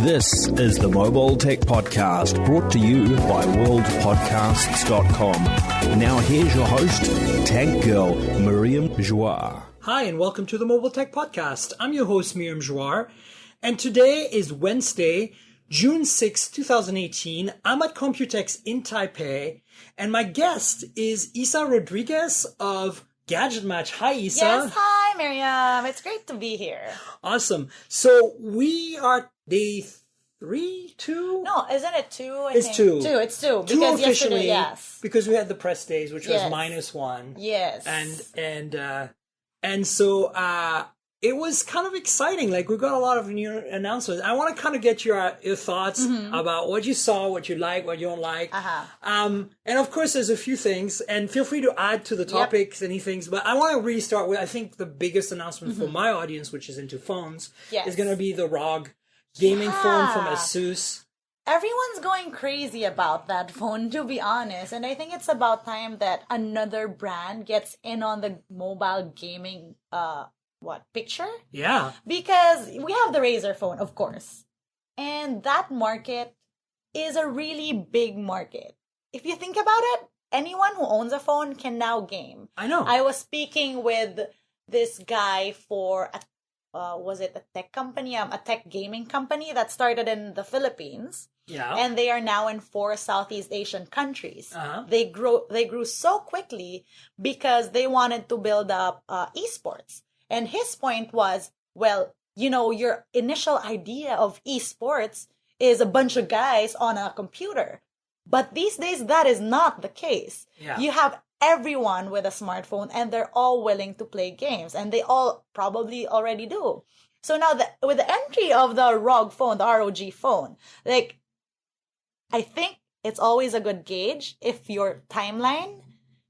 This is the Mobile Tech Podcast, brought to you by worldpodcasts.com. Now here's your host, Tank Girl, Miriam Joire. Hi, and welcome to the Mobile Tech Podcast. I'm your host, Miriam Joire, and today is Wednesday, June 6, 2018. I'm at Computex in Taipei, and my guest is Isa Rodriguez of GadgetMatch. Hi, Isa. Yes, hi, Miriam. It's great to be here. Awesome. So we are day 3, 2? No, isn't it 2? It's 2. It's 2. Two Because officially, yesterday, yes. because we had the press days, which was Yes. -1. Yes. And so it was kind of exciting. Like, we got a lot of new announcements. I want to kind of get your thoughts about what you saw, what you like, what you don't like. And of course, there's a few things, and feel free to add to the topics, any things. But I want to really start with, I think the biggest announcement for my audience, which is into phones, is going to be the ROG gaming phone from ASUS. Everyone's going crazy about that phone, to be honest. And I think it's about time that another brand gets in on the mobile gaming picture? Yeah. Because we have the Razer phone, of course. And that market is a really big market. If you think about it, anyone who owns a phone can now game. I know. I was speaking with this guy for was it a tech company, a tech gaming company that started in the Philippines. Yeah. And they are now in 4 Southeast Asian countries. They grew so quickly because they wanted to build up esports. And his point was, well, you know, your initial idea of esports is a bunch of guys on a computer. But these days, that is not the case. Yeah. You have everyone with a smartphone, and they're all willing to play games. And they all probably already do. So now, with the entry of the ROG phone, the ROG phone, like, I think it's always a good gauge if your timeline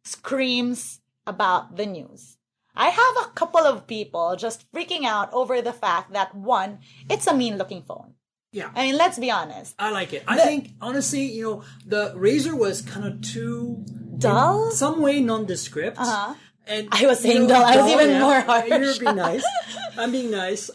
screams about the news. I have a couple of people just freaking out over the fact that, one, it's a mean-looking phone. Yeah. I mean, let's be honest. I like it. I think, honestly, you know, the Razer was kind of too... Dull? In some way nondescript. And I was saying dull. I was even more harsh. You're being nice. I'm being nice.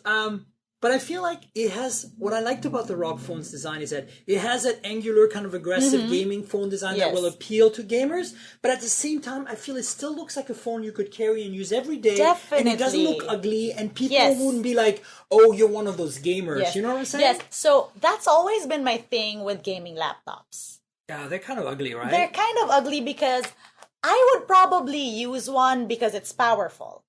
But I feel like it has, what I liked about the ROG phone's design is that it has that angular kind of aggressive gaming phone design that will appeal to gamers. But at the same time, I feel it still looks like a phone you could carry and use every day. Definitely. And it doesn't look ugly, and people wouldn't be like, oh, you're one of those gamers. You know what I'm saying? Yes. So that's always been my thing with gaming laptops. Yeah, they're kind of ugly, right? They're kind of ugly because I would probably use one because it's powerful.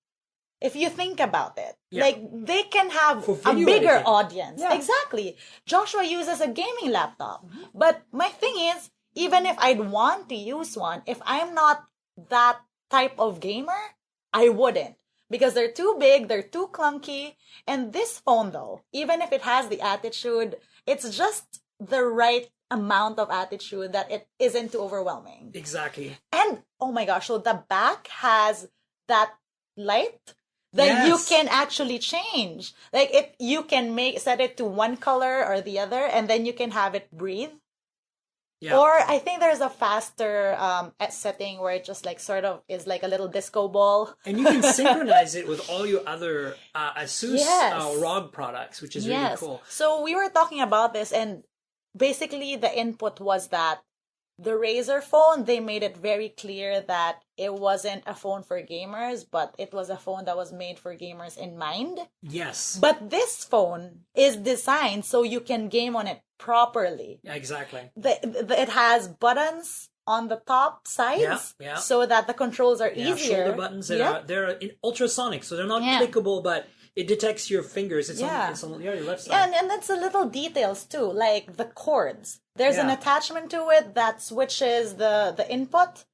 If you think about it, like, they can have a bigger audience. Yeah. Exactly. Joshua uses a gaming laptop. But my thing is, even if I'd want to use one, if I'm not that type of gamer, I wouldn't. Because they're too big, they're too clunky. And this phone, though, even if it has the attitude, it's just the right amount of attitude that it isn't too overwhelming. Exactly. And, oh my gosh, so the back has that light that you can actually change. Like, you can set it to one color or the other, and then you can have it breathe. Yeah. Or I think there's a faster setting where it just like sort of is like a little disco ball. And you can synchronize it with all your other ASUS ROG products, which is really cool. So we were talking about this, and basically the input was that the Razer phone, they made it very clear that it wasn't a phone for gamers, but it was a phone that was made for gamers in mind. Yes. But this phone is designed so you can game on it properly. Yeah, exactly. It has buttons on the top sides so that the controls are easier. Shoulder buttons. They're ultrasonic, so they're not clickable, but it detects your fingers. It's on your left side. And that's the little details too, like the cords. There's an attachment to it that switches the input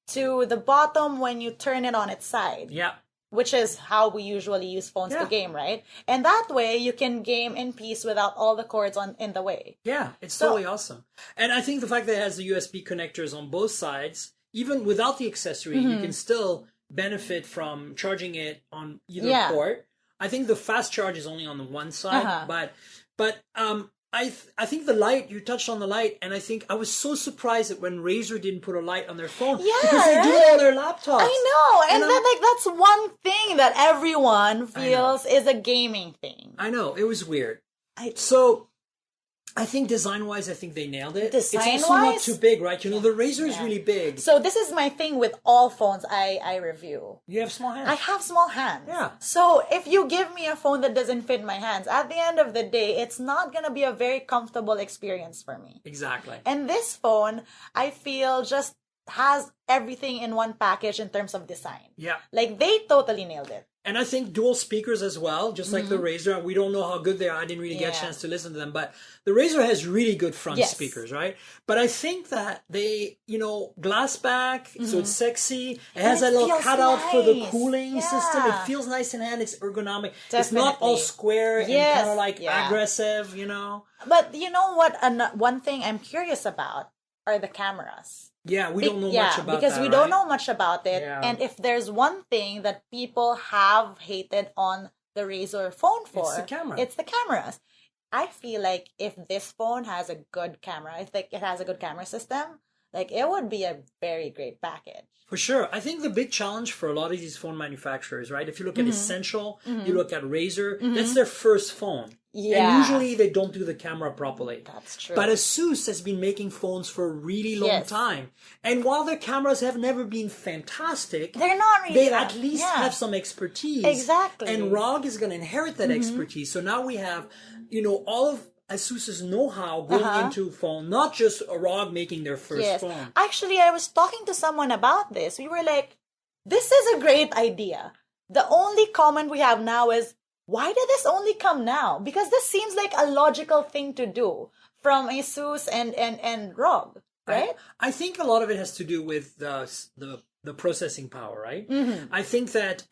to the bottom when you turn it on its side. Yeah. Which is how we usually use phones to game, right? And that way you can game in peace without all the cords in the way. Yeah, it's totally awesome. And I think the fact that it has the USB connectors on both sides, even without the accessory, you can still benefit from charging it on either port. I think the fast charge is only on the one side, but I think the light, you touched on the light, and I think I was so surprised that when Razer didn't put a light on their phone. Yeah, because they do it on their laptops. I know, and that's one thing that everyone feels is a gaming thing. I know, it was weird. So I think design-wise, I think they nailed it. Design-wise? It's also not too big, right? You know, the Razer is really big. So this is my thing with all phones I review. You have small hands. I have small hands. Yeah. So if you give me a phone that doesn't fit my hands, at the end of the day, it's not going to be a very comfortable experience for me. Exactly. And this phone, I feel, just has everything in one package in terms of design. Yeah. Like, they totally nailed it. And I think dual speakers as well, just like the Razer. We don't know how good they are. I didn't really get a chance to listen to them. But the Razer has really good front speakers, right? But I think that they, you know, glass back, so it's sexy. It has a little cutout for the cooling system. It feels nice in hand. It's ergonomic. Definitely. It's not all square and kind of like aggressive, you know? But you know what? One thing I'm curious about are the cameras. Yeah, we don't know much about that. Because we don't know much about it. Yeah. And if there's one thing that people have hated on the Razer phone for, it's the camera. It's the cameras. I feel like if this phone has a good camera, if like it has a good camera system, like it would be a very great package. For sure. I think the big challenge for a lot of these phone manufacturers, right? If you look at Essential, you look at Razer, that's their first phone. Yeah. And usually they don't do the camera properly. That's true. But ASUS has been making phones for a really long time. And while their cameras have never been fantastic, they're not really they at least have some expertise. Exactly. And ROG is going to inherit that expertise. So now we have, you know, all of ASUS's know-how going into phone, not just a ROG making their first phone. Actually, I was talking to someone about this. We were like, this is a great idea. The only comment we have now is, why did this only come now? Because this seems like a logical thing to do from ASUS and ROG, right? I think a lot of it has to do with the processing power, right? I think that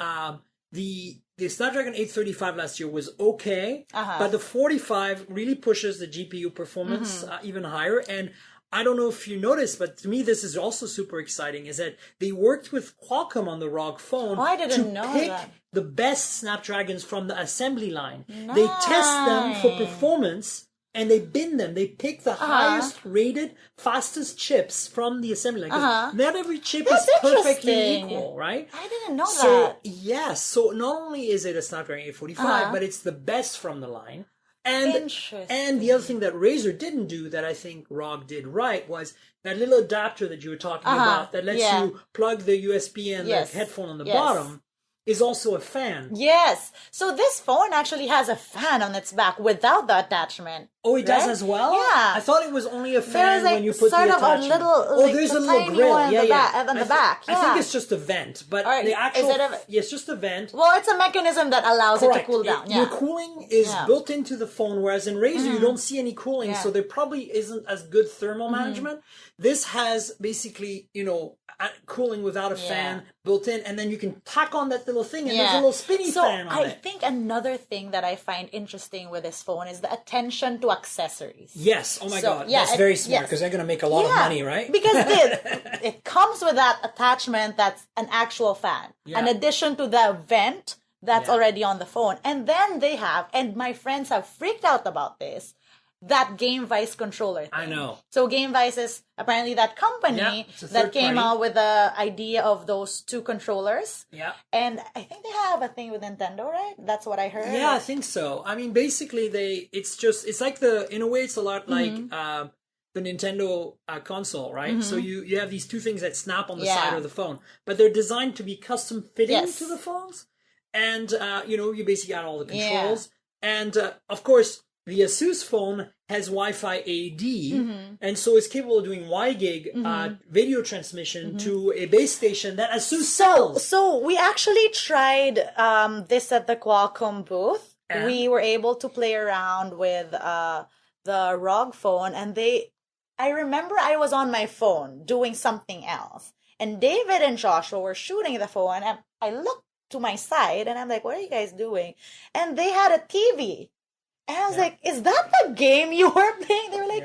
the Snapdragon 835 last year was okay, but the 45 really pushes the GPU performance even higher. And I don't know if you noticed, but to me this is also super exciting, is that they worked with Qualcomm on the ROG phone to pick the best Snapdragons from the assembly line. Nice. They test them for performance and they bin them. They pick the highest rated, fastest chips from the assembly line. Not every chip is perfectly equal, right? I didn't know that. Yes. So not only is it a Snapdragon 845, but it's the best from the line. And the other thing that Razer didn't do that I think ROG did right was that little adapter that you were talking about that lets you plug the USB and the headphone on the bottom is also a fan. Yes. So this phone actually has a fan on its back without the attachment. Oh, it does as well? Yeah. I thought it was only a fan when you put the attachment. Sort of a little, there's a little grill. On the back. I think it's just a vent, but the actual... it's just a vent. Well, it's a mechanism that allows it to cool down. Your cooling is built into the phone, whereas in Razer you don't see any cooling, so there probably isn't as good thermal management. This has basically, you know, cooling without a fan built in, and then you can tack on that little thing, and there's a little spinny fan on it. I think another thing that I find interesting with this phone is the attention to accessories. Yes. Oh my God. That's very smart because they're going to make a lot of money, right? Because it comes with that attachment that's an actual fan, in addition to the vent that's already on the phone. And then they have, and my friends have freaked out about this, that Game Vice controller thing. I know. So Game Vice is apparently that company that came out with the idea of those two controllers. Yeah. And I think they have a thing with Nintendo, right? That's what I heard. Yeah, I think so. I mean, basically it's like in a way it's a lot like the Nintendo console, right? So you have these two things that snap on the side of the phone, but they're designed to be custom fitting to the phones. And, you basically got all the controls. And, of course, the ASUS phone has Wi-Fi AD, and so it's capable of doing WiGig video transmission to a base station that ASUS sells. So we actually tried this at the Qualcomm booth. And we were able to play around with the ROG phone, and I remember I was on my phone doing something else, and David and Joshua were shooting the phone, and I looked to my side, and I'm like, what are you guys doing? And they had a TV. And I was like, is that the game you were playing? They were like,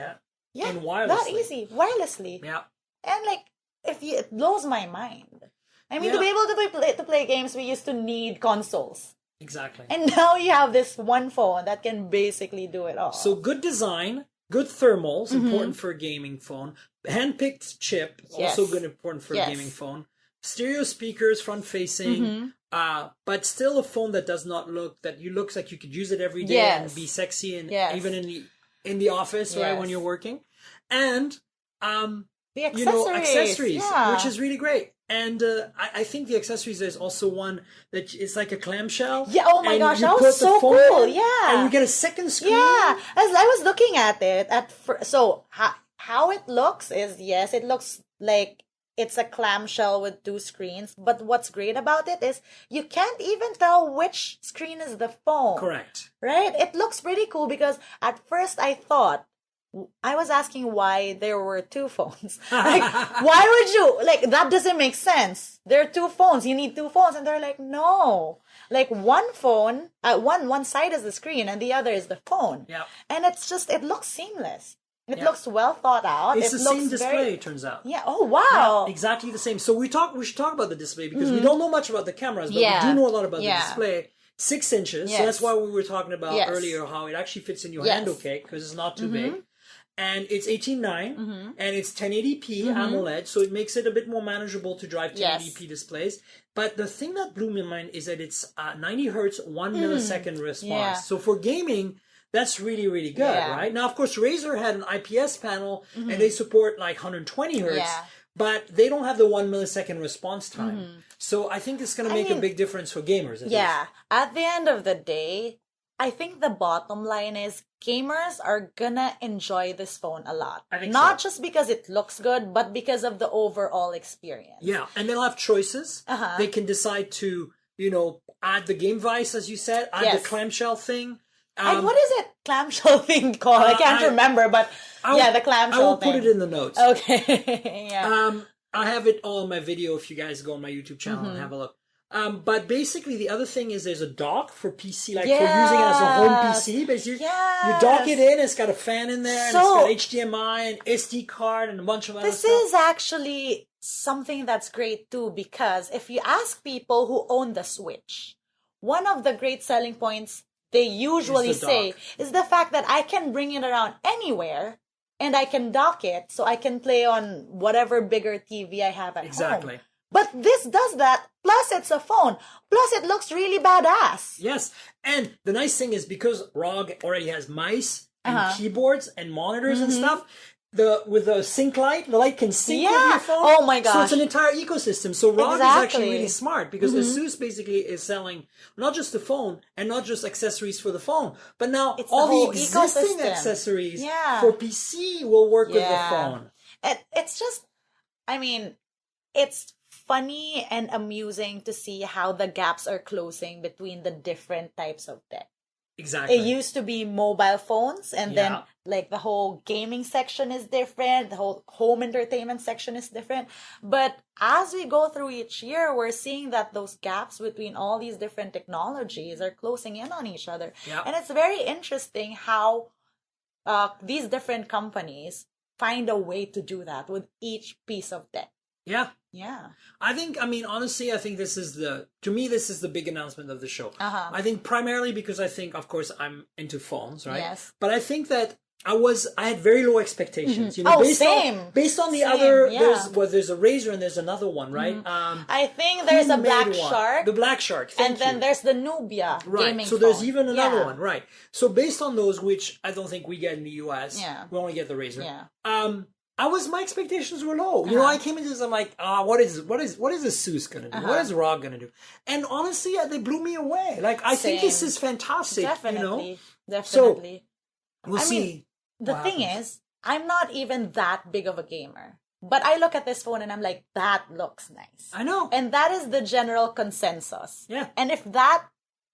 and wirelessly. That easy, wirelessly. Yeah. And like, it blows my mind. I mean, to be able to play games, we used to need consoles. Exactly. And now you have this one phone that can basically do it all. So good design, good thermals, important for a gaming phone. Handpicked chip, also good, important for a gaming phone. Stereo speakers, front facing. But still a phone that does not looks like you could use it every day and be sexy, and even in the in the office, right, when you're working. And, the accessories, accessories, which is really great. And I think the accessories, there's also one that it's like a clamshell. Yeah, oh my gosh, that was so cool. Yeah. And you get a second screen. Yeah, as I was looking at it so how it looks is, yes, it looks like it's a clamshell with 2 screens. But what's great about it is you can't even tell which screen is the phone. Correct. Right? It looks pretty cool because at first I was asking why there were 2 phones. Like, why would you? Like, that doesn't make sense. There are 2 phones. You need 2 phones. And they're like, no. Like, one phone, one side is the screen and the other is the phone. Yeah. And it looks seamless. It looks well thought out. It's the same display, it turns out. Yeah. Oh, wow. Yeah, exactly the same. So we should talk about the display because we don't know much about the cameras, but we do know a lot about the display. 6 inches. Yes. So that's why we were talking about earlier how it actually fits in your hand okay because it's not too big. And it's 18:9, and it's 1080p AMOLED, so it makes it a bit more manageable to drive 1080p displays. But the thing that blew my mind is that it's 90 hertz, 1 millisecond response. Yeah. So for gaming, that's really, really good, right? Now, of course, Razer had an IPS panel, and they support like 120 hertz, but they don't have the 1 millisecond response time. So I think it's going to make a big difference for gamers. At the end of the day, I think the bottom line is gamers are gonna enjoy this phone a lot. I think Not just because it looks good, but because of the overall experience. Yeah, and they'll have choices. They can decide to, add the game vice, as you said, add the clamshell thing. And what is it clamshell thing called? I can't remember, but the clamshell thing. I will put it in the notes. Okay. I have it all in my video if you guys go on my YouTube channel and have a look. But basically, the other thing is there's a dock for PC, like for using it as a home PC. But you dock it in, it's got a fan in there, and it's got HDMI and SD card and a bunch of other stuff. This is actually something that's great too, because if you ask people who own the Switch, one of the great selling points they usually say is the fact that I can bring it around anywhere and I can dock it so I can play on whatever bigger TV I have at home. Exactly. But this does that, plus it's a phone, plus it looks really badass. Yes, and the nice thing is because ROG already has mice and keyboards and monitors and stuff, with the sync light, the light can sync with your phone. Oh my gosh. So it's an entire ecosystem. So ROG is actually really smart because ASUS basically is selling not just the phone and not just accessories for the phone, but now all the existing accessories for PC will work with the phone. It's just, it's funny and amusing to see how the gaps are closing between the different types of tech. Exactly. It used to be mobile phones, and then like the whole gaming section is different, the whole home entertainment section is different. But as we go through each year, we're seeing that those gaps between all these different technologies are closing in on each other. Yeah. And it's very interesting how these different companies find a way to do that with each piece of tech. Yeah. Yeah. Honestly, I think this is the big announcement of the show. I think primarily because of course, I'm into phones, right? Yes. But I think that I had very low expectations. Based on the other, there's a Razer and there's another one, right? I think there's a Black Shark. The Black Shark, and then there's the Nubia gaming phone. There's even another one, right? So based on those, which I don't think we get in the US, we only get the Razer. Yeah. My expectations were low. I came into this, I'm like, what is ASUS gonna do? What is ROG gonna do? And honestly, they blew me away. Like, I think this is fantastic. Definitely. So, we'll see. The thing is, I'm not even that big of a gamer. But I look at this phone and I'm like, that looks nice. I know. And that is the general consensus. Yeah. And if that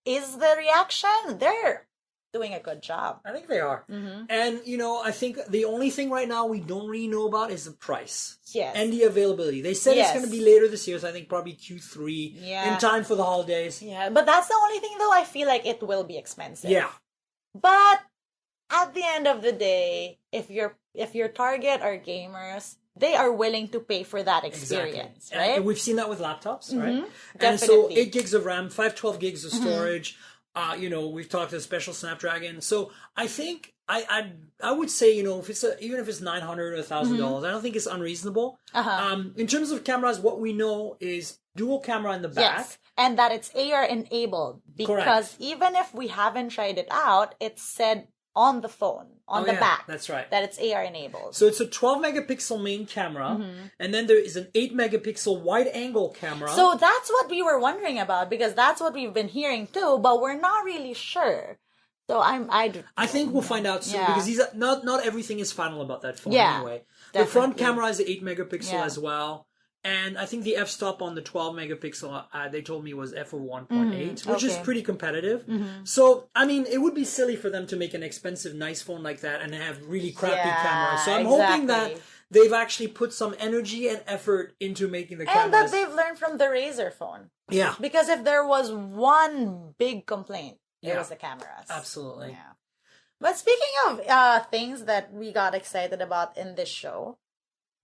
is the reaction, they're doing a good job. I think they are. And, I think the only thing right now we don't really know about is the price. Yes. And the availability. They said it's going to be later this year, so I think probably Q3 in time for the holidays. Yeah, but that's the only thing, though. I feel like it will be expensive. Yeah. But at the end of the day, if your target are gamers, they are willing to pay for that experience, right? And we've seen that with laptops, right? Definitely. And so 8 gigs of RAM, 512 gigs of storage. We've talked a special Snapdragon. So I think I would say, even if it's $900 or $1,000, I don't think it's unreasonable. In terms of cameras, what we know is dual camera in the back. Yes, and that it's AR enabled. Because even if we haven't tried it out, it's said on the phone, on the back. That's right. That it's AR enabled. So it's a 12 megapixel main camera, and then there is an 8 megapixel wide angle camera. So that's what we were wondering about, because that's what we've been hearing too, but we're not really sure. So I think we'll find out soon, because not everything is final about that phone anyway. Definitely. The front camera is 8 megapixel as well. And I think the f-stop on the 12 megapixel, they told me was f/1.8, which is pretty competitive. So, I mean, it would be silly for them to make an expensive, nice phone like that and have really crappy cameras. So I'm hoping that they've actually put some energy and effort into making the cameras. And that they've learned from the Razer phone. Yeah. Because if there was one big complaint, it was the cameras. Absolutely. Yeah. But speaking of things that we got excited about in this show,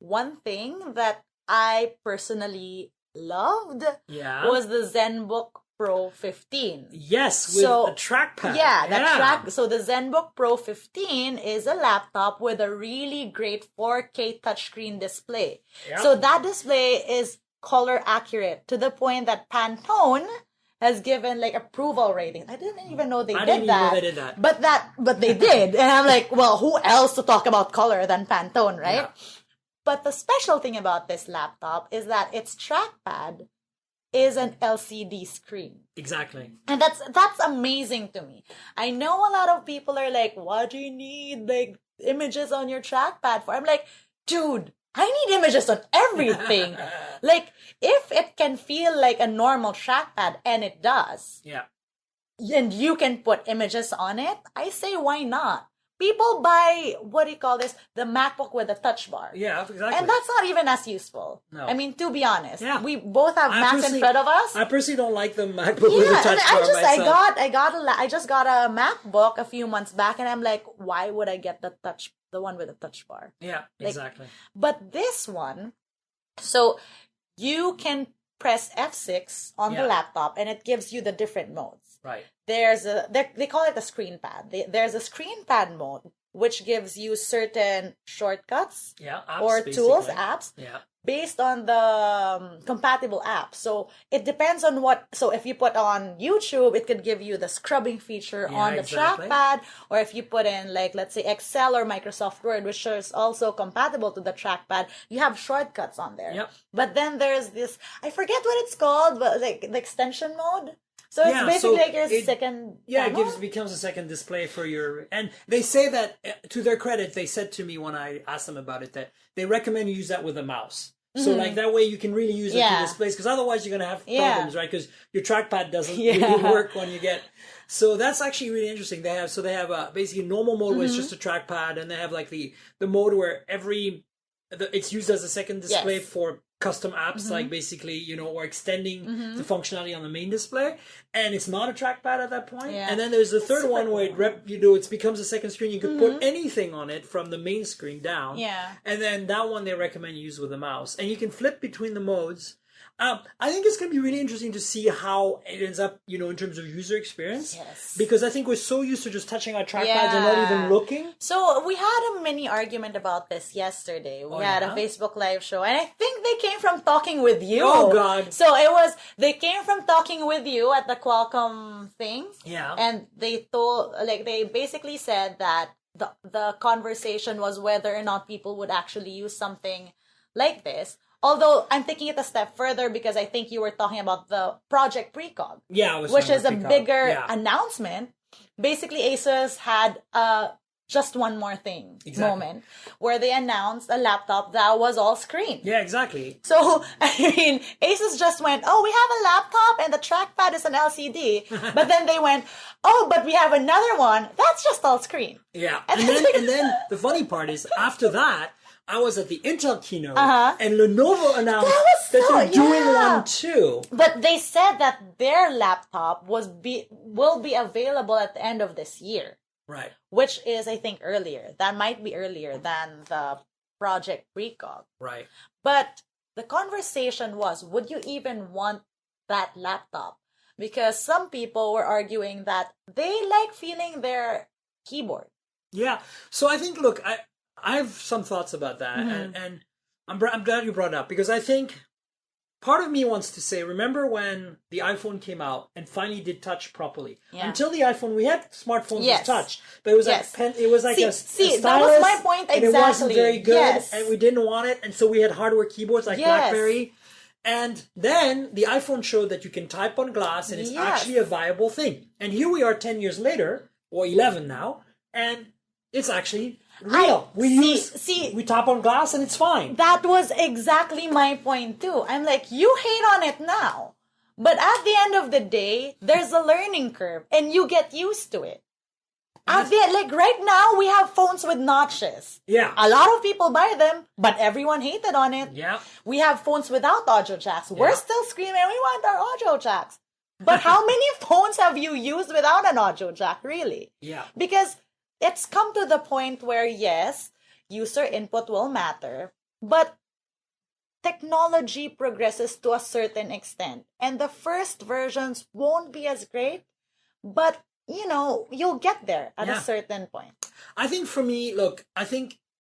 one thing that I personally loved was the ZenBook Pro 15. Yes, with a trackpad. Yeah, so the ZenBook Pro 15 is a laptop with a really great 4K touchscreen display. Yep. So that display is color accurate to the point that Pantone has given like approval ratings. I didn't even know they did that. But they did. And I'm like, well, who else to talk about color than Pantone, right? Yeah. But the special thing about this laptop is that its trackpad is an LCD screen. Exactly. And that's amazing to me. I know a lot of people are like, what do you need like images on your trackpad for? I'm like, dude, I need images on everything. Like, if it can feel like a normal trackpad, and it does. Yeah. And you can put images on it, I say, why not? People buy, the MacBook with a touch bar. Yeah, exactly. And that's not even as useful. No. I mean, to be honest. Yeah. We both have Macs in front of us. I personally don't like the MacBook with a touch bar myself. I just got a MacBook a few months back, and I'm like, why would I get the one with a touch bar? Yeah, exactly. But this one, so you can press F6 on the laptop, and it gives you the different modes. Right. They call it a ScreenPad. There's a ScreenPad mode, which gives you certain shortcuts or tools, apps, based on the compatible app. So it depends on so if you put on YouTube, it could give you the scrubbing feature on the trackpad, or if you put in like, let's say Excel or Microsoft Word, which is also compatible to the trackpad, you have shortcuts on there. Yep. But then there's this, I forget what it's called, but like the extension mode. So it's basically like your second... Yeah, it becomes a second display for your... And they say that, to their credit, they said to me when I asked them about it, that they recommend you use that with a mouse. So like that way you can really use it to displays, because otherwise you're going to have problems, right? Because your trackpad doesn't really work when you get... So that's actually really interesting. They have basically normal mode where it's just a trackpad, and they have like the mode where it's used as a second display for custom apps, like basically, or extending the functionality on the main display, and it's not a trackpad at that point. And then there's the third one where it becomes a second screen. You can put anything on it from the main screen down. And then that one they recommend you use with a mouse, and you can flip between the modes. I think it's going to be really interesting to see how it ends up, in terms of user experience. Yes. Because I think we're so used to just touching our trackpads and not even looking. So we had a mini argument about this yesterday. We had a Facebook Live show, and I think they came from talking with you. Oh, God. So they came from talking with you at the Qualcomm thing. Yeah. And they they basically said that the conversation was whether or not people would actually use something like this. Although I'm taking it a step further, because I think you were talking about the Project Precog. Yeah, which is a bigger announcement. Basically, ASUS had just one more thing moment where they announced a laptop that was all screen. Yeah, exactly. So, I mean, ASUS just went, we have a laptop and the trackpad is an LCD. But then they went, but we have another one that's just all screen. Yeah. And then the funny part is, after that, I was at the Intel keynote, and Lenovo announced that they're doing one too. But they said that their laptop will be available at the end of this year. Right. Which is, I think, earlier. That might be earlier than the Project Precog. Right. But the conversation was, would you even want that laptop? Because some people were arguing that they like feeling their keyboard. Yeah. So I think, look, I have some thoughts about that, and I'm glad you brought it up, because I think part of me wants to say, remember when the iPhone came out and finally did touch properly? Yeah. Until the iPhone, we had smartphones with touch, but it was like a stylus, that was my point exactly. And it wasn't very good, and we didn't want it, and so we had hardware keyboards like BlackBerry. And then the iPhone showed that you can type on glass, and it's actually a viable thing. And here we are 10 years later, or 11 now, and it's actually real. We tap on glass and it's fine. That was exactly my point too. I'm like, you hate on it now, but at the end of the day, there's a learning curve, and you get used to it. Like right now, we have phones with notches. Yeah. A lot of people buy them, but everyone hated on it. Yeah. We have phones without audio jacks. We're still screaming, we want our audio jacks. But how many phones have you used without an audio jack, really? Yeah. Because it's come to the point where, yes, user input will matter, but technology progresses to a certain extent. And the first versions won't be as great, but you'll get there at a certain point. I think for me, look,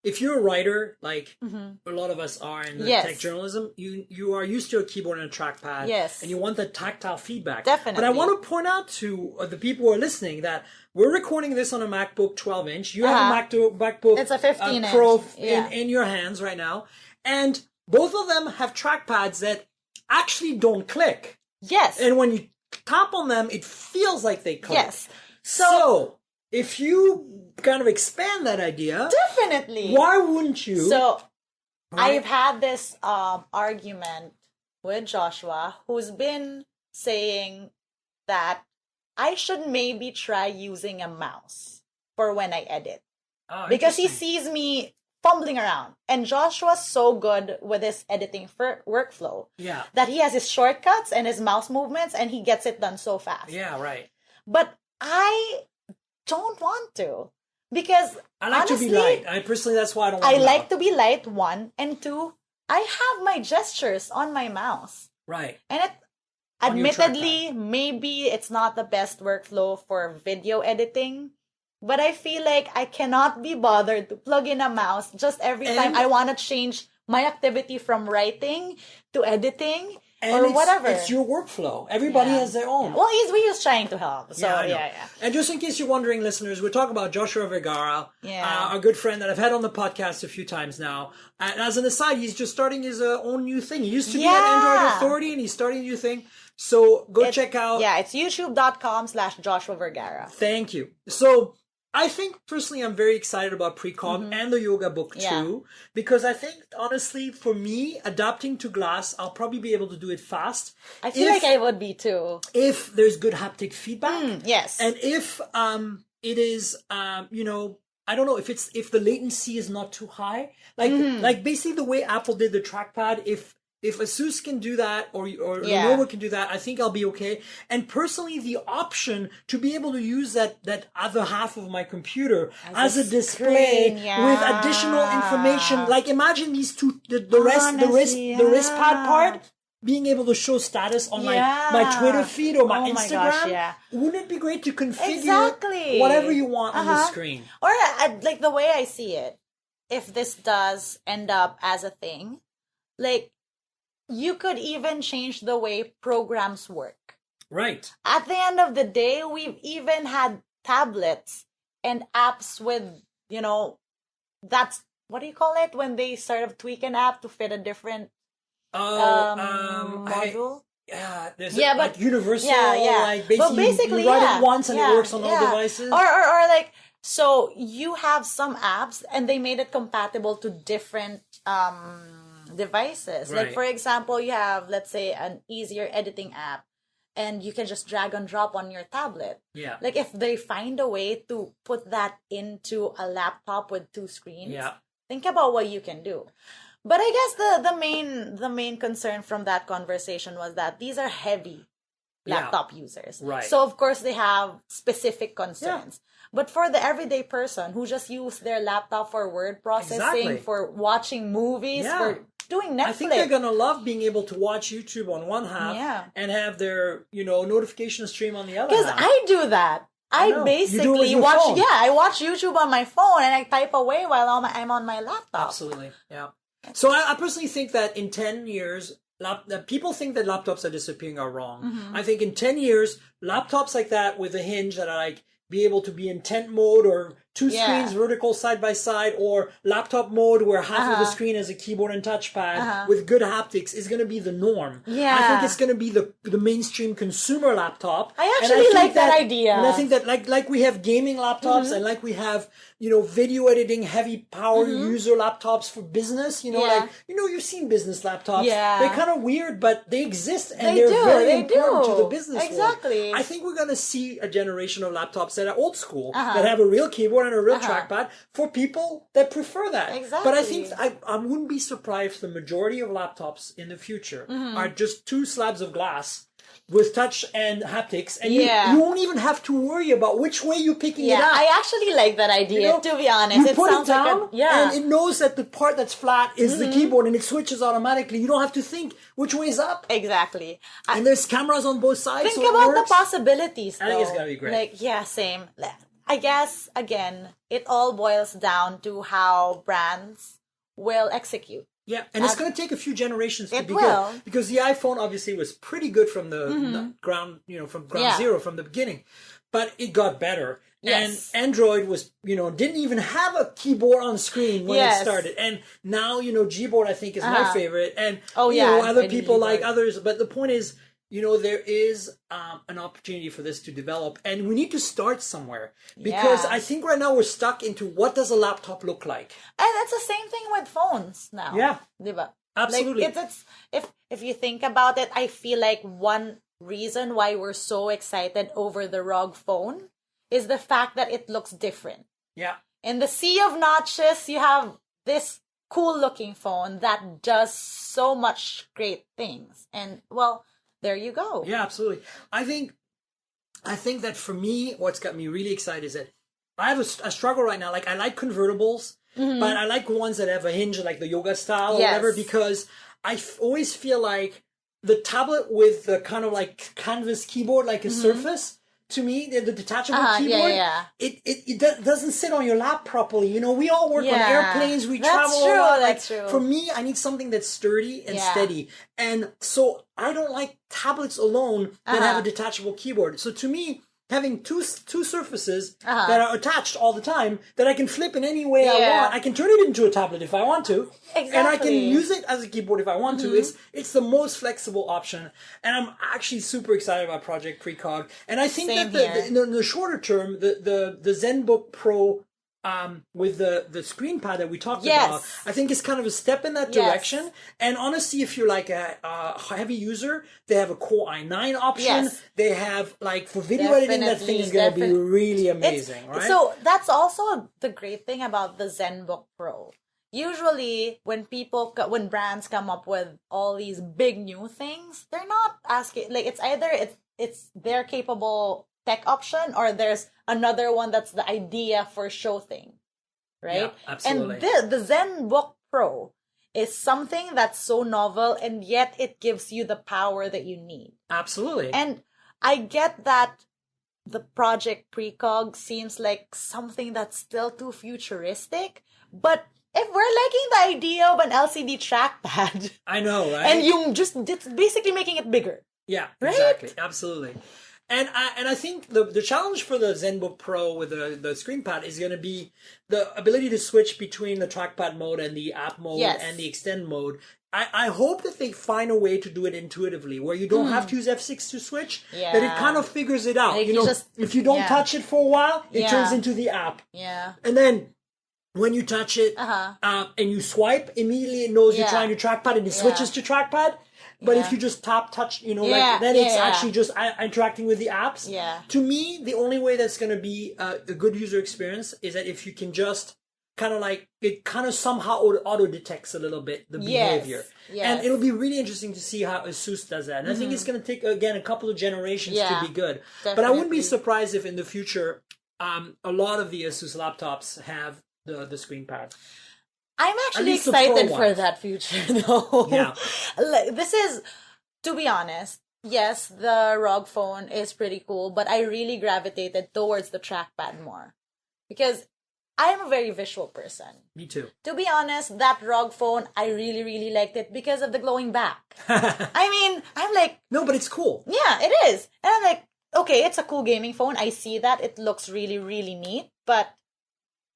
if you're a writer, like a lot of us are in tech journalism, you are used to a keyboard and a trackpad. Yes. And you want that tactile feedback. Definitely. But I want to point out to the people who are listening that we're recording this on a MacBook 12-inch. You have a MacBook it's a 15-inch. Pro in your hands right now. And both of them have trackpads that actually don't click. Yes. And when you tap on them, it feels like they click. Yes. So if you kind of expand that idea, definitely, why wouldn't you? So I've had this argument with Joshua, who's been saying that I should maybe try using a mouse for when I edit, because he sees me fumbling around. And Joshua's so good with his editing workflow that he has his shortcuts and his mouse movements, and he gets it done so fast. Yeah, right. But I don't want to, because I like to be light. I personally, that's why I don't want to. I like to be light, one, and two, I have my gestures on my mouse. Right. And admittedly, maybe it's not the best workflow for video editing, but I feel like I cannot be bothered to plug in a mouse just every time I want to change my activity from writing to editing or whatever. It's your workflow. Everybody has their own. Well, we're just trying to help. So, yeah. And just in case you're wondering, listeners, we're talking about Joshua Vergara, a good friend that I've had on the podcast a few times now. And as an aside, he's just starting his own new thing. He used to be at Android Authority, and he's starting a new thing. So go check out. Yeah, it's youtube.com/Joshua Vergara. Thank you. So I think personally I'm very excited about Precog and the Yoga Book 2 because I think honestly for me adapting to glass I'll probably be able to do it fast. I feel like I would be too. If there's good haptic feedback. Yes. And if it is I don't know if the latency is not too high. Like basically the way Apple did the trackpad, if ASUS can do that or Lenovo can do that, I think I'll be okay. And personally, the option to be able to use that other half of my computer as a display with additional information. Like imagine these two, the wrist pad part, being able to show status on my Twitter feed or my Instagram. Gosh, wouldn't it be great to configure whatever you want on the screen? Or like the way I see it, if this does end up as a thing, like, you could even change the way programs work. Right. At the end of the day, we've even had tablets and apps with, that's, what do you call it? When they sort of tweak an app to fit a different module? There's like universal, like basically you write it once and it works on all devices. Or like, so you have some apps and they made it compatible to different devices. Right. Like for example, you have, let's say, an easier editing app and you can just drag and drop on your tablet. Yeah. Like if they find a way to put that into a laptop with two screens, think about what you can do. But I guess the main concern from that conversation was that these are heavy laptop users. Right. So of course they have specific concerns. Yeah. But for the everyday person who just use their laptop for word processing, for watching movies, for doing Netflix. I think they're going to love being able to watch YouTube on one half and have their, notification stream on the other half. Because I do that. I basically watch, I watch YouTube on my phone and I type away while I'm on my laptop. Absolutely, yeah. So I personally think that in 10 years, people think that laptops are disappearing are wrong. I think in 10 years, laptops like that with a hinge that are like be able to be in tent mode or two screens vertical side by side, or laptop mode where half of the screen is a keyboard and touchpad with good haptics is going to be the norm. Yeah. I think it's going to be the mainstream consumer laptop. I actually like that idea. And I think that like we have gaming laptops and like we have, video editing, heavy power user laptops for business, you've seen business laptops. Yeah. They're kind of weird, but they exist and they're very important to the business exactly. world. I think we're going to see a generation of laptops that are old school, that have a real keyboard and a real trackpad for people that prefer that. Exactly. But I think I wouldn't be surprised if the majority of laptops in the future are just two slabs of glass with touch and haptics, and you won't even have to worry about which way you're picking it up. I actually like that idea, to be honest. You put it down, and it knows that the part that's flat is the keyboard, and it switches automatically. You don't have to think which way is up. Exactly. And there's cameras on both sides. Think about the possibilities, though. I think it's going to be great. Same. I guess, again, it all boils down to how brands will execute. Yeah, and it's going to take a few generations to be good. Because the iPhone obviously was pretty good from the ground, from ground zero, from the beginning. But it got better. Yes. And Android was, didn't even have a keyboard on screen when it started. And now, Gboard I think is my favorite. And, other people like others. But the point is, there is an opportunity for this to develop, and we need to start somewhere, because I think right now we're stuck into what does a laptop look like. And that's the same thing with phones now. Yeah. Diba? Absolutely. Like if you think about it, I feel like one reason why we're so excited over the ROG phone is the fact that it looks different. Yeah. In the sea of notches, you have this cool looking phone that does so much great things. And there you go. Yeah, absolutely. I think that for me, what's got me really excited is that I have a struggle right now. Like, I like convertibles, but I like ones that have a hinge, like the yoga style or whatever, because I always feel like the tablet with the kind of like canvas keyboard, like a Surface, to me, the detachable keyboard, it doesn't sit on your lap properly. We all work on airplanes, we travel a lot. That's true. For me, I need something that's sturdy and steady. And so I don't like tablets alone that have a detachable keyboard. So to me, having two surfaces that are attached all the time, that I can flip in any way I want. I can turn it into a tablet if I want to. Exactly. And I can use it as a keyboard if I want to. It's the most flexible option. And I'm actually super excited about Project Precog. And I think that in the shorter term, the ZenBook Pro with the ScreenPad that we talked about, I think is kind of a step in that direction. And honestly, if you're like a heavy user, they have a Core i9 option. They have, like, for video editing, that thing is going to be really amazing, right? So that's also the great thing about the ZenBook Pro. Usually, when brands come up with all these big new things, they're not asking, like, it's either it's their capable tech option, or there's another one that's the idea for show thing, right? Yeah, absolutely. And the ZenBook Pro is something that's so novel, and yet it gives you the power that you need. Absolutely. And I get that the Project Precog seems like something that's still too futuristic, but if we're liking the idea of an LCD trackpad, I know, right? And it's basically making it bigger. Yeah, right? Exactly. Absolutely. And I think the challenge for the ZenBook Pro with the ScreenPad is going to be the ability to switch between the trackpad mode and the app mode and the extend mode. I hope that they find a way to do it intuitively, where you don't have to use F6 to switch, that it kind of figures it out. If you don't touch it for a while, it turns into the app. Yeah. And then when you touch it and you swipe, immediately it knows you're trying to trackpad and it switches to trackpad. But if you just touch, then it's actually just interacting with the apps. Yeah. To me, the only way that's going to be a good user experience is that if you can just kind of like, it kind of somehow auto detects a little bit the behavior. Yes. And it'll be really interesting to see how ASUS does that. And I think it's going to take, again, a couple of generations to be good. Definitely. But I wouldn't be surprised if in the future, a lot of the ASUS laptops have the ScreenPad. I'm actually excited for that future, though. Yeah. This is, to be honest, yes, the ROG phone is pretty cool, but I really gravitated towards the trackpad more. Because I'm a very visual person. Me too. To be honest, that ROG phone, I really, really liked it because of the glowing back. I mean, I'm like... No, but it's cool. Yeah, it is. And I'm like, okay, it's a cool gaming phone. I see that. It looks really, really neat. But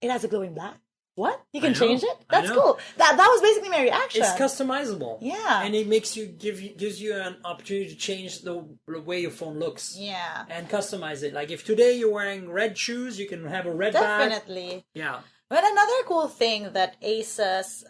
it has a glowing back. What? You can change it? That's cool. That was basically my reaction. It's customizable. Yeah. And it makes you gives you an opportunity to change the way your phone looks. Yeah. And customize it. Like if today you're wearing red shoes, you can have a red back. Definitely. Yeah. But another cool thing that ASUS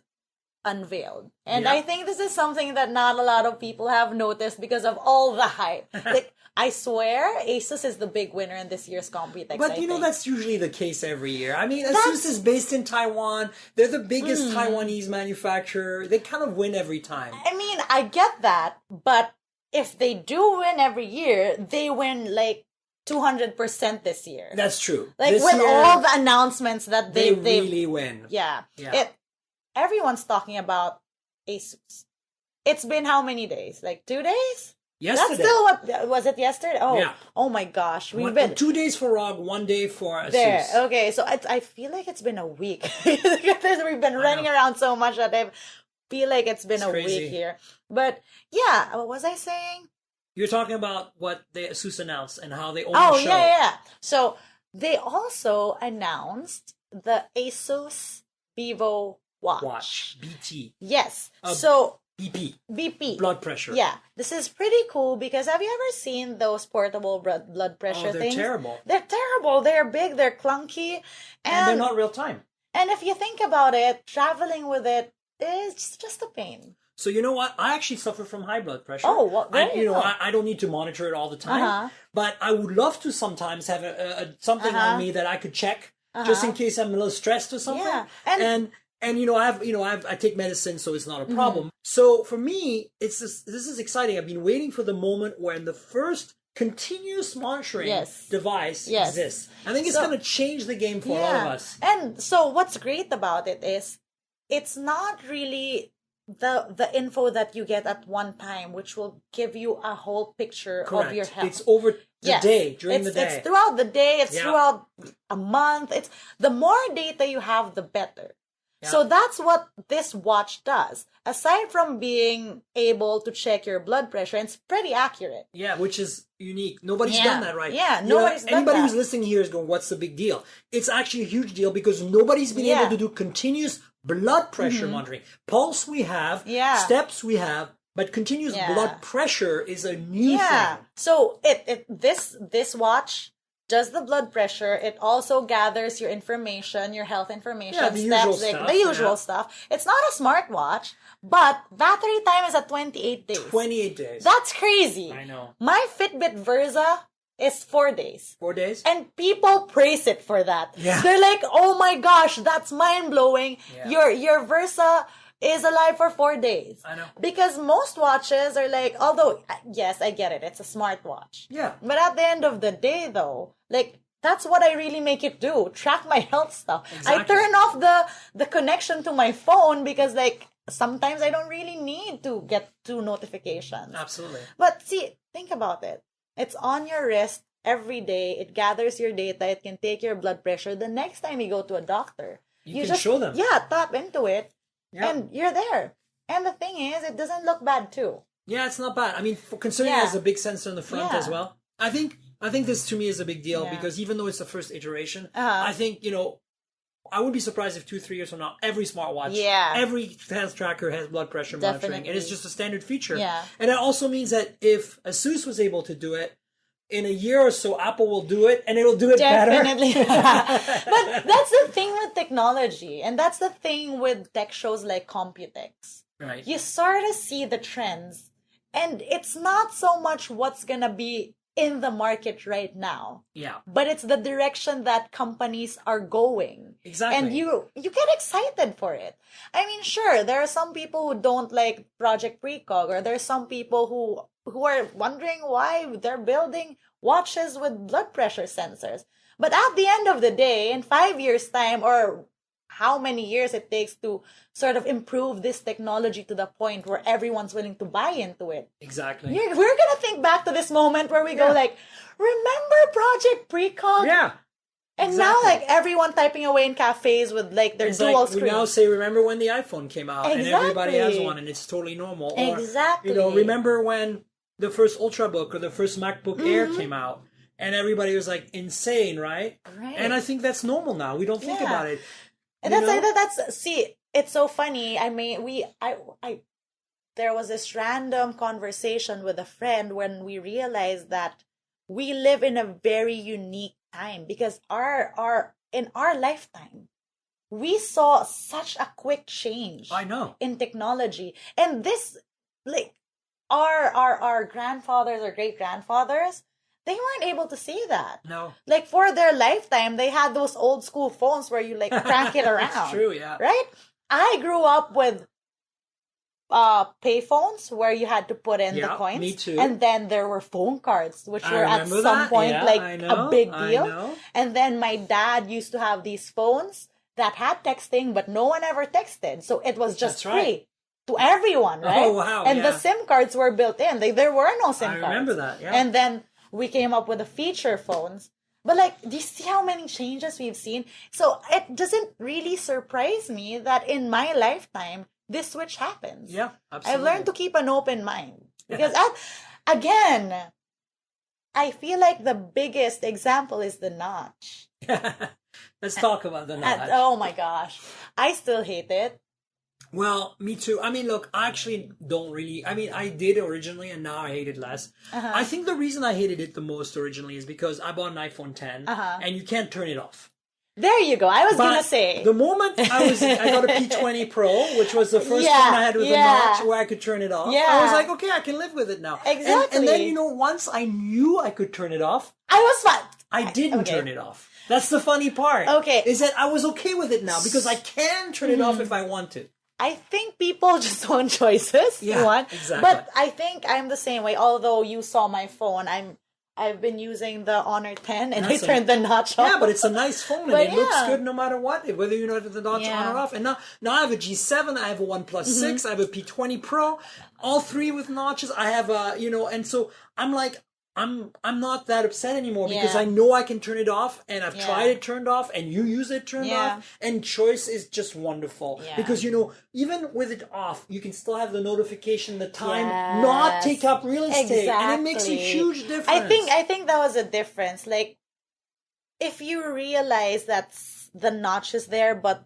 unveiled, and I think this is something that not a lot of people have noticed because of all the hype. Like, I swear ASUS is the big winner in this year's Computex. But you know, that's usually the case every year. I mean, ASUS is based in Taiwan. They're the biggest Taiwanese manufacturer. They kind of win every time. I mean, I get that, but if they do win every year, they win like 200% this year. That's true. Like this with year, all the announcements that they really win. Yeah. Everyone's talking about ASUS. It's been how many days? Like 2 days? Yesterday. That's still what was it yesterday? Oh, yeah. Oh my gosh, we've been 2 days for ROG, 1 day for ASUS. There. Okay, so I feel like it's been a week. We've been running around so much that I feel like it's been crazy. Week here. But yeah, what was I saying? You're talking about what the ASUS announced and how they own the show. Yeah. So they also announced the ASUS VivoWatch BT. Yes. So BP. Blood pressure. Yeah. This is pretty cool because have you ever seen those portable blood pressure things? Terrible. They're terrible. They're big. They're clunky. And they're not real time. And if you think about it, traveling with it is just a pain. So you know what? I actually suffer from high blood pressure. Oh, well, I don't need to monitor it all the time. But I would love to sometimes have something on me that I could check just in case I'm a little stressed or something. Yeah. And I take medicine, so it's not a problem. So for me, this is exciting. I've been waiting for the moment when the first continuous monitoring device exists. I think it's going to change the game for all of us. And so what's great about it is it's not really the info that you get at one time, which will give you a whole picture of your health. It's over the day, during the day. It's throughout the day. It's throughout a month. It's the more data you have, the better. Yeah. So that's what this watch does. Aside from being able to check your blood pressure, it's pretty accurate. Yeah, which is unique. Nobody's done that, right? Yeah, nobody's done that. Anybody who's listening here is going, what's the big deal? It's actually a huge deal because nobody's been able to do continuous blood pressure monitoring. Pulse we have, steps we have, but continuous blood pressure is a new thing. So this watch does the blood pressure. It also gathers your information, your health information, the usual stuff. The usual stuff. It's not a smartwatch, but battery time is at 28 days. 28 days. That's crazy. I know. My Fitbit Versa is 4 days. 4 days? And people praise it for that. Yeah. They're like, oh my gosh, that's mind-blowing. Yeah. Your Versa is alive for 4 days. I know. Because most watches are like, although, yes, I get it, it's a smartwatch. Yeah. But at the end of the day, though, like, that's what I really make it do. Track my health stuff. Exactly. I turn off the connection to my phone because, like, sometimes I don't really need to get 2 notifications. Absolutely. But see, think about it. It's on your wrist every day. It gathers your data. It can take your blood pressure. The next time you go to a doctor, you can show them. Yeah, tap into it. Yeah. And you're there. And the thing is, it doesn't look bad too. Yeah, it's not bad. I mean, considering it has a big sensor in the front as well. I think this to me is a big deal because even though it's the first iteration, I think, I would be surprised if 2-3 years from now, every smartwatch, every health tracker has blood pressure monitoring. And it's just a standard feature. Yeah. And it also means that if ASUS was able to do it, in a year or so, Apple will do it, and it'll do it Definitely. better. But that's the thing with technology, and that's the thing with tech shows like Computex. Right. You sort of see the trends, and it's not so much what's going to be in the market right now. Yeah. But it's the direction that companies are going. Exactly. And you get excited for it. I mean, sure, there are some people who don't like Project Precog, or there are some people who are wondering why they're building watches with blood pressure sensors. But at the end of the day, in 5 years' time, or how many years it takes to sort of improve this technology to the point where everyone's willing to buy into it. Exactly. We're going to think back to this moment where we go like, remember Project Precog? Yeah. And now, like, everyone typing away in cafes with, like, their dual screen. We now say, remember when the iPhone came out? And everybody has one, and it's totally normal. Or, exactly. Remember when the first Ultrabook or the first MacBook Air came out? And everybody was, like, insane, right? Right. And I think that's normal now. We don't think about it. And see, it's so funny. There was this random conversation with a friend when we realized that we live in a very unique time, because in our lifetime we saw such a quick change in technology, and this, like, our grandfathers or great grandfathers, they weren't able to see that. No. Like, for their lifetime they had those old school phones where you, like, crank it around. That's true, yeah. Right? I grew up with pay phones where you had to put in the coins. Me too. And then there were phone cards, which were at some point a big deal. And then my dad used to have these phones that had texting, but no one ever texted. So it was just free to everyone, right? Oh, wow. And the SIM cards were built in. There were no SIM cards. I remember that, yeah. And then we came up with the feature phones. But, like, do you see how many changes we've seen? So it doesn't really surprise me that in my lifetime, this switch happens. Yeah, absolutely. I've learned to keep an open mind. Because, again, I feel like the biggest example is the notch. Let's talk about the notch. Oh, my gosh. I still hate it. Well, me too. I mean, look, I actually don't really... I mean, I did originally, and now I hate it less. I think the reason I hated it the most originally is because I bought an iPhone X, and you can't turn it off. There you go. I was going to say. The moment I got a P20 Pro, which was the first phone I had with a notch where I could turn it off. I was like, okay, I can live with it now. Exactly. And then, once I knew I could turn it off, I didn't turn it off. That's the funny part. Okay. Is that I was okay with it now because I can turn it off if I want to. I think people just want choices. Yeah, exactly. But I think I'm the same way. Although you saw my phone, I've been using the Honor 10 and I turned the notch off. Yeah, but it's a nice phone and it looks good no matter what, whether you know the notch on or off. And now I have a G7, I have a OnePlus 6, I have a P20 Pro, all three with notches. I have a, and so I'm like, I'm not that upset anymore because I know I can turn it off, and I've tried it turned off, and you use it turned off, and choice is just wonderful because even with it off, you can still have the notification, the time, not take up real estate, and it makes a huge difference. I think that was a difference. Like, if you realize that the notch is there, but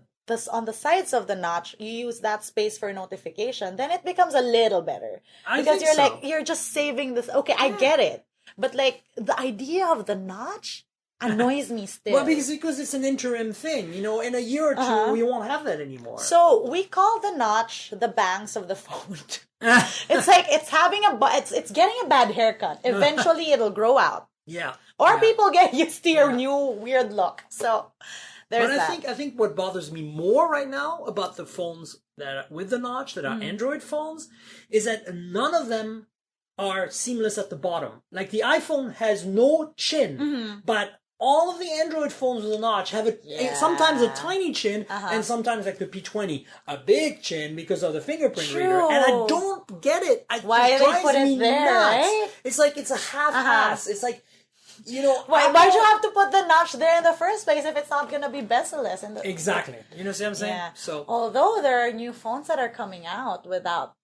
on the sides of the notch, you use that space for notification, then it becomes a little better because you're like, you're just saving this. Okay, I get it. But, like, the idea of the notch annoys me still. Well, because it's an interim thing. In a year or two, we won't have that anymore. So we call the notch the bangs of the phone. It's like it's it's getting a bad haircut. Eventually, it'll grow out. Yeah. Or people get used to your new weird look. So there's that. I think what bothers me more right now about the phones that are with the notch, that are Android phones, is that none of them are seamless at the bottom. Like, the iPhone has no chin, but all of the Android phones with a notch have sometimes a tiny chin, and sometimes, like the P20, a big chin because of the fingerprint reader. And I don't get it. Why do they put it there, right? It's like it's a half-ass. It's like, why'd you have to put the notch there in the first place if it's not going to be bezel-less? Exactly. You know what I'm saying? Yeah. So, although there are new phones that are coming out without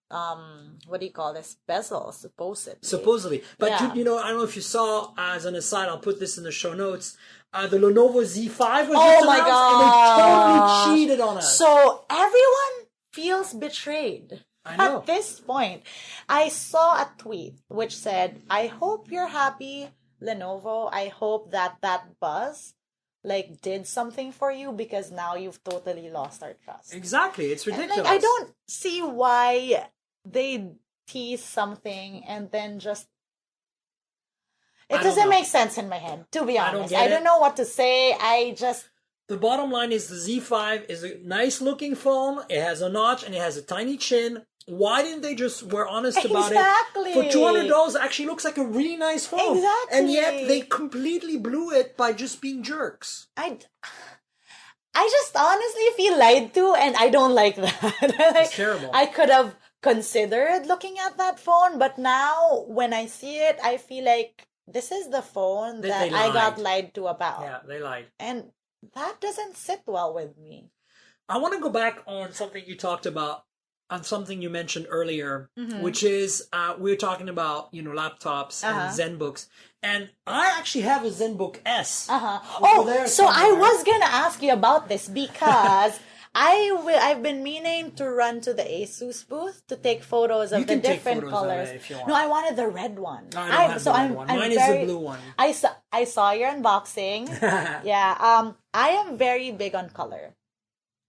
what do you call this? Bezel, supposedly. But I don't know if you saw, as an aside, I'll put this in the show notes, the Lenovo Z5 was just announced, and they totally cheated on us. So everyone feels betrayed. I know. At this point. I saw a tweet which said, I hope you're happy, Lenovo. I hope that buzz did something for you, because now you've totally lost our trust. Exactly. It's ridiculous. And, I don't see why they tease something and then just... It doesn't make sense in my head, to be honest. I don't know what to say. The bottom line is the Z5 is a nice looking phone. It has a notch and it has a tiny chin. Why didn't they were honest about it? For $200, it actually looks like a really nice phone. Exactly. And yet they completely blew it by just being jerks. I just honestly feel lied to, and I don't like that. It's terrible. I could have considered looking at that phone, but now when I see it, I feel like this is the phone They that I got lied to about. Yeah, they lied. And that doesn't sit well with me. I want to go back on something you talked about, on something you mentioned earlier, which is we were talking about, laptops and ZenBooks. And I actually have a ZenBook S. Oh, so I was going to ask you about this because I've been meaning to run to the ASUS booth to take photos of the different colors. If you want. No, I wanted the red one. No, I don't have the red one. Mine is the blue one. I saw your unboxing. Yeah. I am very big on color.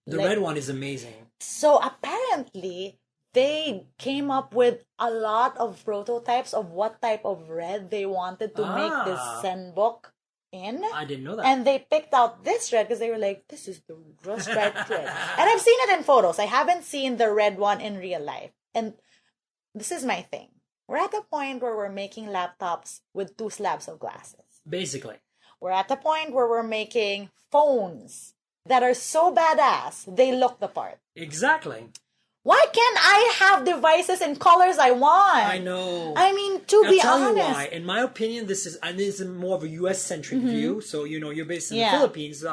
The red one is amazing. So apparently they came up with a lot of prototypes of what type of red they wanted to make this ZenBook in. I didn't know that. And they picked out this red because they were like, this is the just right red. And I've seen it in photos. I haven't seen the red one in real life. And this is my thing. We're at the point where we're making laptops with 2 slabs of glasses. Basically. We're at the point where we're making phones that are so badass, they look the part. Exactly. Why can't I have devices in colors I want? I know. I mean, to be honest. I'll tell you why. In my opinion, this is more of a US-centric view. So, you're based in the Philippines.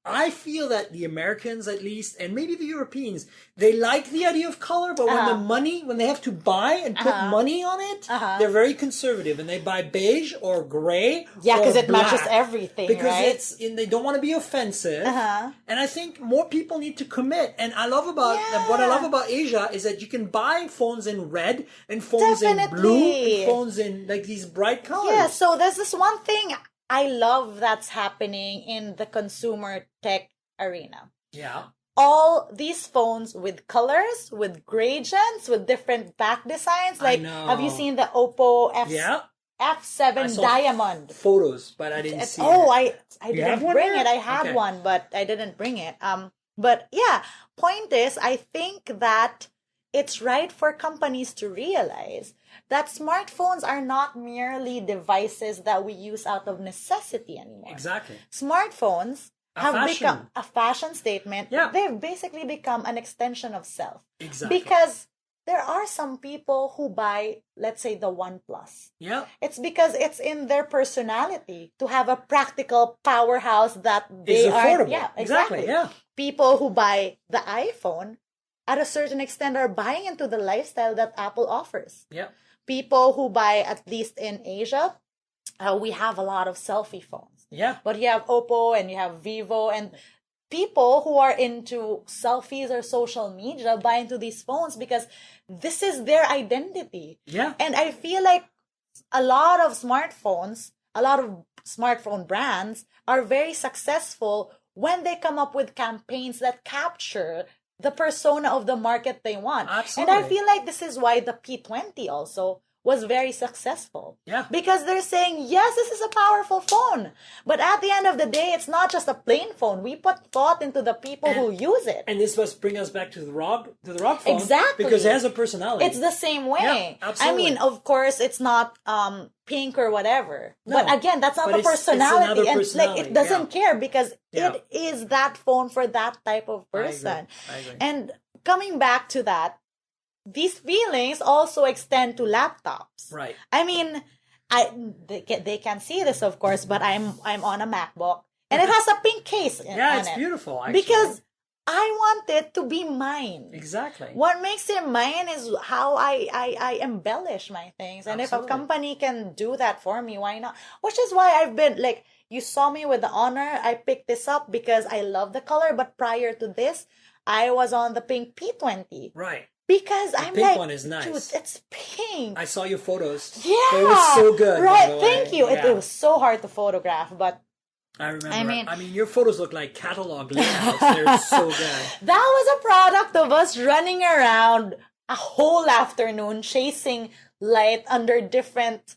I feel that the Americans, at least, and maybe the Europeans, they like the idea of color, but when they have to buy and put money on it, they're very conservative, and they buy beige or gray. Yeah, because it matches everything, because they don't want to be offensive. And I think more people need to commit. And what I love about Asia is that you can buy phones in red and phones in blue and phones in these bright colors. Yeah, so there's this one thing I love that's happening in the consumer tech arena. Yeah. All these phones with colors, with gradients, with different back designs. Like, have you seen the Oppo F7 Diamond? Photos, but I didn't see it. I didn't bring it. I had one, but I didn't bring it. But yeah, point is, I think that it's right for companies to realize that smartphones are not merely devices that we use out of necessity anymore. Exactly. Smartphones have become a fashion statement. Yeah. They've basically become an extension of self. Exactly. Because there are some people who buy, let's say, the OnePlus. Yeah. It's because it's in their personality to have a practical powerhouse that they are. Affordable. Yeah, exactly. Yeah. People who buy the iPhone, at a certain extent, are buying into the lifestyle that Apple offers. Yeah. People who buy, at least in Asia, we have a lot of selfie phones. Yeah. But you have Oppo and you have Vivo, and people who are into selfies or social media buy into these phones because this is their identity. Yeah. And I feel like a lot of smartphone brands are very successful when they come up with campaigns that capture the persona of the market they want. Absolutely. And I feel like this is why the P20 also was very successful. Yeah. Because they're saying, yes, this is a powerful phone. But at the end of the day, it's not just a plain phone. We put thought into the people who use it. And this must bring us back to the ROG phone. Exactly. Because it has a personality. It's the same way. Yeah, absolutely. I mean, of course, it's not pink or whatever. No, but again, that's not the personality. And it doesn't care because it is that phone for that type of person. I agree. And coming back to that, these feelings also extend to laptops. Right. I mean, they can see this, of course, but I'm on a MacBook and it has a pink case on it's it. Beautiful, actually. Because I want it to be mine. Exactly. What makes it mine is how I embellish my things. And if a company can do that for me, why not? Which is why I've been, like, you saw me with the Honor. I picked this up because I love the color. But prior to this, I was on the pink P20. Right. Because the I'm pink like, one is nice. Dude, it's pink. I saw your photos. Yeah. It was so good. Right. Thank you. Yeah. It was so hard to photograph, but I remember. I mean, your photos look like catalog layouts. They're so good. That was a product of us running around a whole afternoon chasing light under different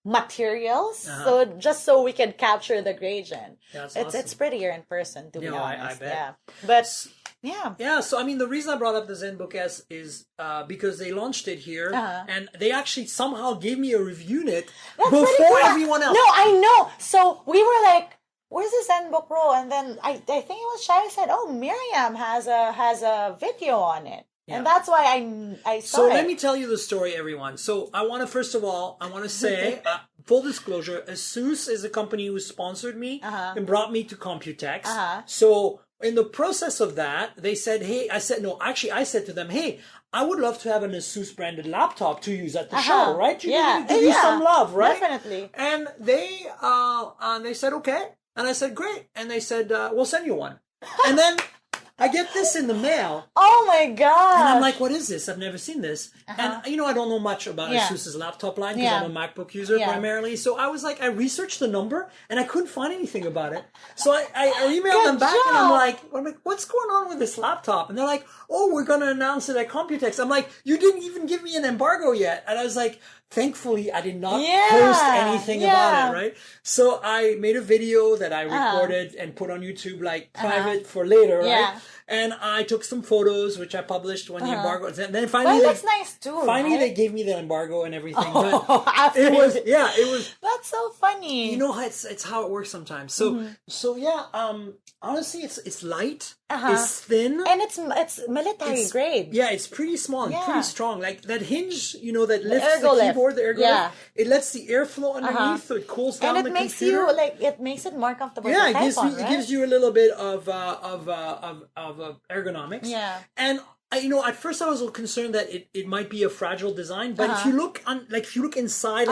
materials. So just so we could capture the gradient. It's prettier in person, to be honest. I bet. Yeah. But yeah. So I mean, the reason I brought up the ZenBook S is because they launched it here, and they actually somehow gave me a review in it before everyone else. No, I know. So we were like, "Where's the ZenBook Pro?" And then I think it was Shai said, "Oh, Miriam has a video on it." Yeah. And that's why I saw it. So let me tell you the story, everyone. So I want to, first of all, say, full disclosure, ASUS is a company who sponsored me and brought me to Computex. So in the process of that, they said, hey, I said to them, hey, I would love to have an ASUS branded laptop to use at the show, right? You give you some love, right? Definitely. And they said, okay. And I said, great. And they said, we'll send you one. And then I get this in the mail. Oh my god! And I'm like, what is this? I've never seen this. And I don't know much about ASUS's laptop line because I'm a MacBook user primarily. So I was like, I researched the number and I couldn't find anything about it. So I emailed them back and I'm like, what's going on with this laptop? And they're like, oh, we're going to announce it at Computex. I'm like, you didn't even give me an embargo yet. And I was like, thankfully, I did not post anything about it, right? So I made a video that I recorded and put on YouTube, like private for later, right? And I took some photos, which I published when the embargo. And then finally, that's nice too. Finally, they gave me the embargo and everything. But it was. That's so funny. You know, it's how it works sometimes. So honestly, it's light. It's thin, and it's military grade. Yeah, it's pretty small and pretty strong. Like that hinge, that lifts the keyboard, the ergo lift. It lets the airflow underneath, so it cools down the computer. And it makes it more comfortable. Yeah, it gives you a little bit of ergonomics. Yeah, and at first I was a little concerned that it might be a fragile design, but if you look inside,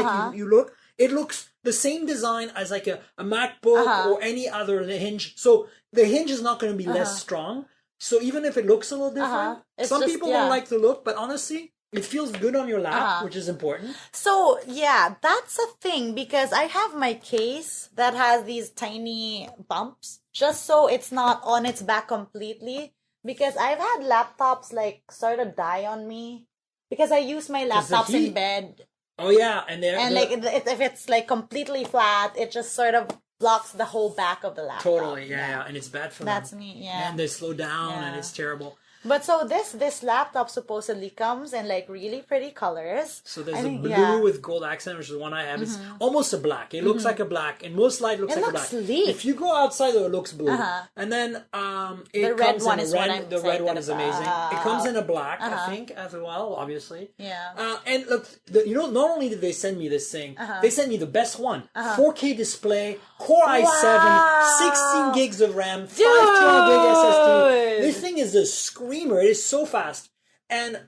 it looks the same design as like a MacBook or any other hinge. So the hinge is not going to be less strong. So even if it looks a little different, some people don't like the look, but honestly, it feels good on your lap, which is important. So, that's a thing because I have my case that has these tiny bumps just so it's not on its back completely because I've had laptops like sort of die on me because I use my laptops in bed. Oh, yeah. And if it's like completely flat, it just sort of blocks the whole back of the laptop. Totally, yeah. And it's bad for them. That's me, And they slow down and it's terrible. But so this laptop supposedly comes in like really pretty colors. So there's a blue with gold accent, which is the one I have. It's almost a black. It looks like a black. In most light, it looks like a black. Sleek. If you go outside, though, it looks blue. And then the red one is what I'm The red one is amazing. It comes in a black, I think, as well, obviously. Yeah. And look, not only did they send me this thing, they sent me the best one. 4K display, Core i7, 16 gigs of RAM, 512 gig SSD. This thing is a screamer. It is so fast. And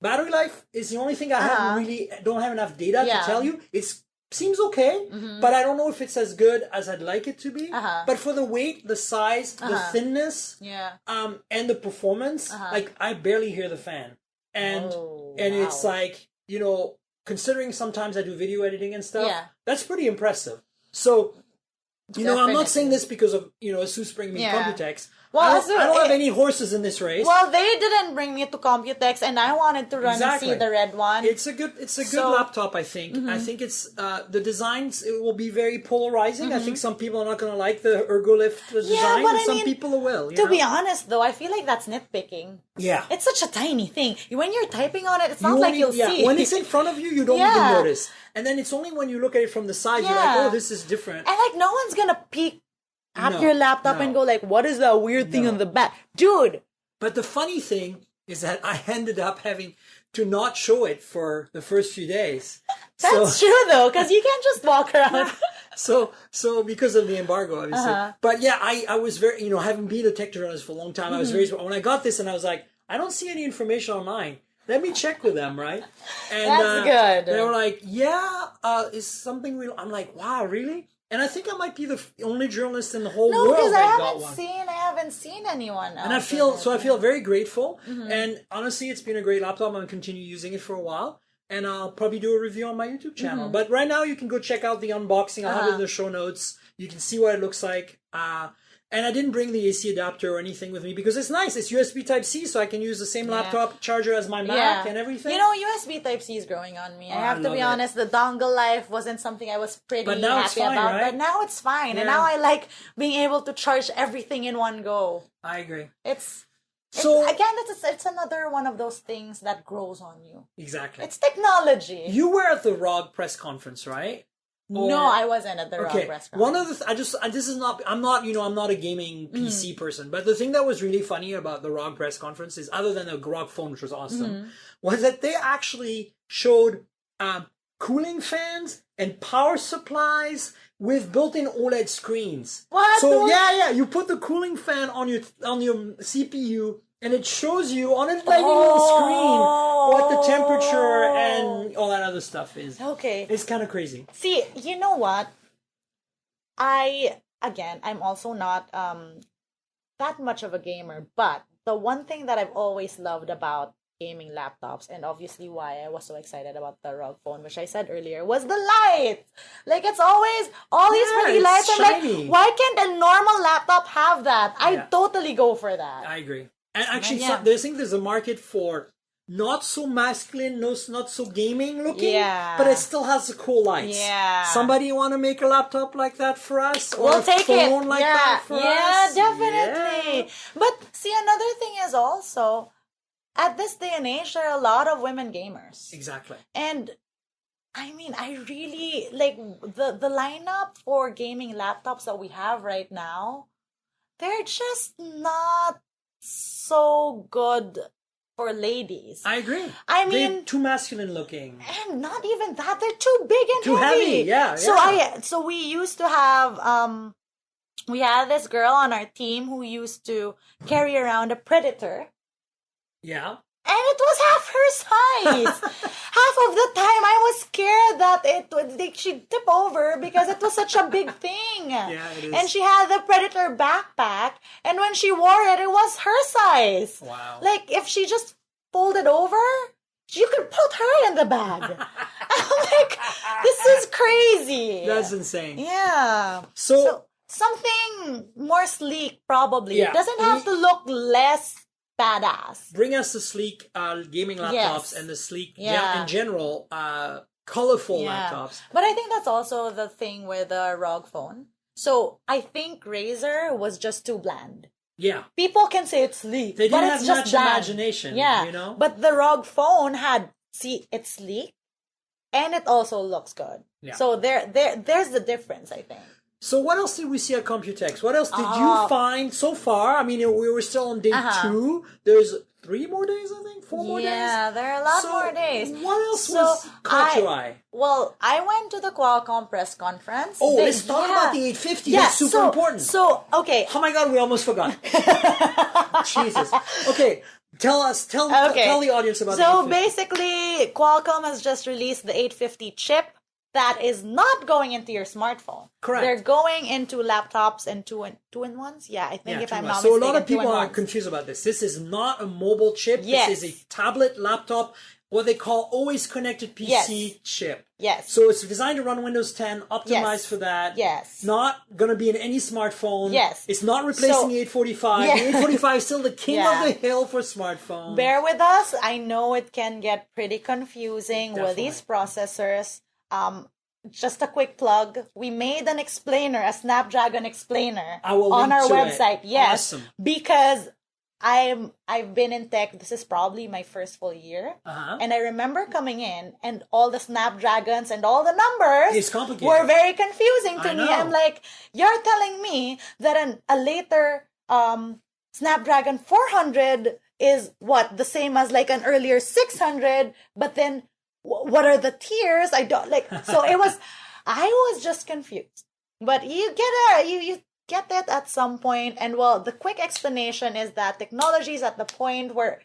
battery life is the only thing I don't have enough data to tell you. It seems okay, but I don't know if it's as good as I'd like it to be. But for the weight, the size, the thinness, and the performance, like I barely hear the fan. And it's like, considering sometimes I do video editing and stuff, that's pretty impressive. So, I'm not saying this because of, ASUS bringing me Computex. Well, I don't have any horses in this race. Well, they didn't bring me to Computex, and I wanted to run and see the red one. It's a good laptop, I think. I think it's the designs. It will be very polarizing. I think some people are not going to like the ergolift design, and some people will. To be honest, though, I feel like that's nitpicking. Yeah, it's such a tiny thing. When you're typing on it, it's not like you'll see. When it's in front of you, you don't even notice. And then it's only when you look at it from the side, you're like, oh, this is different. And like, no one's gonna peek at your laptop and go like, what is that weird thing on the back? Dude! But the funny thing is that I ended up having to not show it for the first few days. That's true though, because you can't just walk around. So because of the embargo, obviously. But yeah, I was very, having been a tech journalist for a long time, I was very, when I got this and I was like, I don't see any information online. Let me check with them, right? And that's good. They were like, is something real? I'm like, wow, really? And I think I might be the only journalist in the whole world that got one. I haven't seen anyone else. And I feel very grateful. And honestly, it's been a great laptop. I'm going to continue using it for a while. And I'll probably do a review on my YouTube channel. But right now, you can go check out the unboxing. I'll have it in the show notes. You can see what it looks like. And I didn't bring the AC adapter or anything with me because it's nice. It's USB Type-C, so I can use the same laptop charger as my Mac and everything. USB Type-C is growing on me. I have to be honest, the dongle life wasn't something I was pretty happy about. Right? But now it's fine. Yeah. And now I like being able to charge everything in one go. I agree. It's another one of those things that grows on you. Exactly. It's technology. You were at the ROG press conference, right? No, I wasn't at the ROG press conference. One of the I'm not a gaming PC person, but the thing that was really funny about the ROG press conference is, other than the ROG Phone, which was awesome, was that they actually showed cooling fans and power supplies with built-in OLED screens. What? So yeah, you put the cooling fan on your CPU, and it shows you on a tiny little screen what the temperature and all that other stuff is. Okay. It's kind of crazy. See, you know what? I'm also not that much of a gamer, but the one thing that I've always loved about gaming laptops, and obviously why I was so excited about the ROG Phone, which I said earlier, was the light. Like, it's always all these pretty lights. I'm like, why can't a normal laptop have that? I totally go for that. I agree. And actually, I think there's a market for not so masculine, not so gaming looking, but it still has the cool lights. Yeah. Somebody want to make a laptop like that for us? Or we'll a take phone it. like that for us? Yeah, definitely. Yeah. But see, another thing is also, at this day and age, there are a lot of women gamers. Exactly. And I mean, I really like the lineup for gaming laptops that we have right now. They're just not so good for ladies. I agree. I mean, they're too masculine looking. And not even that, they're too big and too heavy. Yeah. So we used to have we had this girl on our team who used to carry around a Predator. Yeah. And it was half her size. Half of the time I was scared that she'd tip over because it was such a big thing. Yeah, it is. And she had the Predator backpack, and when she wore it, it was her size. Wow. Like, if she just folded over, you could put her in the bag. I'm like, this is crazy. That's insane. Yeah. So something more sleek, probably. Yeah. It doesn't have to look less badass. Bring us the sleek gaming laptops and the sleek, in general, colorful laptops. But I think that's also the thing with the ROG Phone. So I think Razer was just too bland. Yeah. People can say it's sleek, they didn't but have it's just much bland. imagination, you know? But the ROG Phone it's sleek, and it also looks good. Yeah. So there's the difference, I think. So what else did we see at Computex? What else did you find so far? I mean, we were still on day 2. There's 3 more days, I think? 4 more days? Yeah, there are a lot more days. What else caught your eye? Well, I went to the Qualcomm press conference. Oh, let's talk about the 850. That's super important. So, okay. Oh my God, we almost forgot. Jesus. Okay. Tell the audience about the 850. So basically, Qualcomm has just released the 850 chip that is not going into your smartphone. Correct. They're going into laptops and two-in-ones. Yeah, I think if I'm not mistaken. So a lot of people are confused about this. This is not a mobile chip. Yes. This is a tablet laptop, what they call always connected PC chip. Yes. So it's designed to run Windows 10, optimized for that. Yes. Not going to be in any smartphone. Yes. It's not replacing the 845. The 845 is still the king of the hill for smartphones. Bear with us. I know it can get pretty confusing with these processors. Just a quick plug. We made an explainer, a Snapdragon explainer on our website. Yes. Awesome. Because I've been in tech. This is probably my first full year. And I remember coming in and all the Snapdragons and all the numbers were very confusing to me. I'm like, you're telling me that a later Snapdragon 400 is the same as like an earlier 600, but then what are the tiers? I don't like. So I was just confused. But you get that at some point. And the quick explanation is that technology is at the point where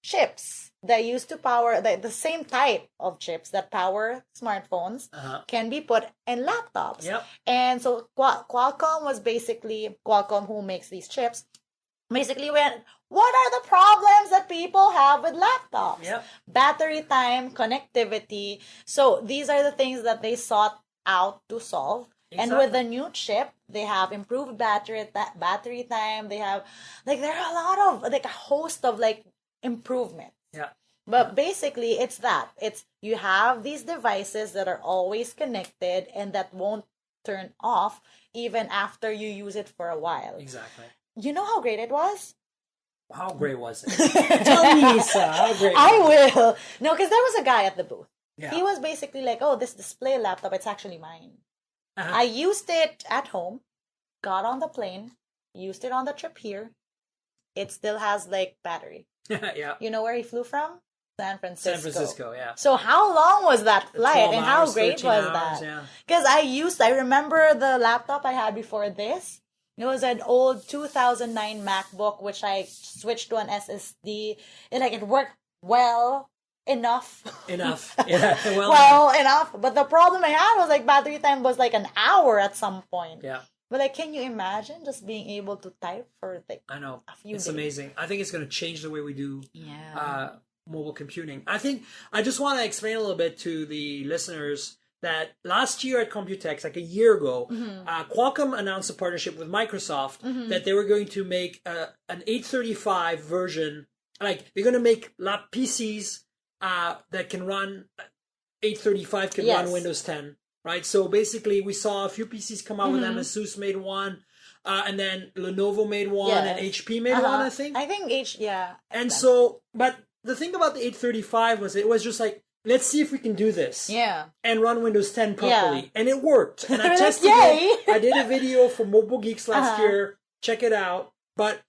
chips that used to power the same type of chips that power smartphones can be put in laptops. Yep. And so Qualcomm was basically Qualcomm, who makes these chips, basically went, what are the problems that people have with laptops? Yep. Battery time, connectivity. So these are the things that they sought out to solve. Exactly. And with the new chip, they have improved battery time. They have there are a lot of a host of improvements. Yeah. But basically, it's you have these devices that are always connected and that won't turn off even after you use it for a while. Exactly. You know how great it was? How great was it? Tell me, Isa, how great I will. No, because there was a guy at the booth. Yeah. He was basically like, oh, this display laptop, it's actually mine. I used it at home, got on the plane, used it on the trip here. It still has battery. Yeah. You know where he flew from? San Francisco. San Francisco, yeah. So how long was that flight, and how great was hours, that? Because I remember the laptop I had before this. It was an old 2009 MacBook, which I switched to an SSD, and like it worked well enough. Yeah, well enough. But the problem I had was like battery time was like an hour at some point. Yeah. But like, can you imagine just being able to type for like I know. A few it's days? Amazing. I think it's going to change the way we do mobile computing. I just want to explain a little bit to the listeners that last year at Computex, like a year ago, Qualcomm announced a partnership with Microsoft that they were going to make an 835 version. Like, they're going to make PCs that can run 835 can run Windows 10, right? So basically, we saw a few PCs come out with them. ASUS made one, and then Lenovo made one, and HP made one, I think. I think And so, but the thing about the 835 was it was just like, let's see if we can do this. Yeah. And run Windows 10 properly. Yeah. And it worked. And I tested it. I did a video for Mobile Geeks last year. Check it out. But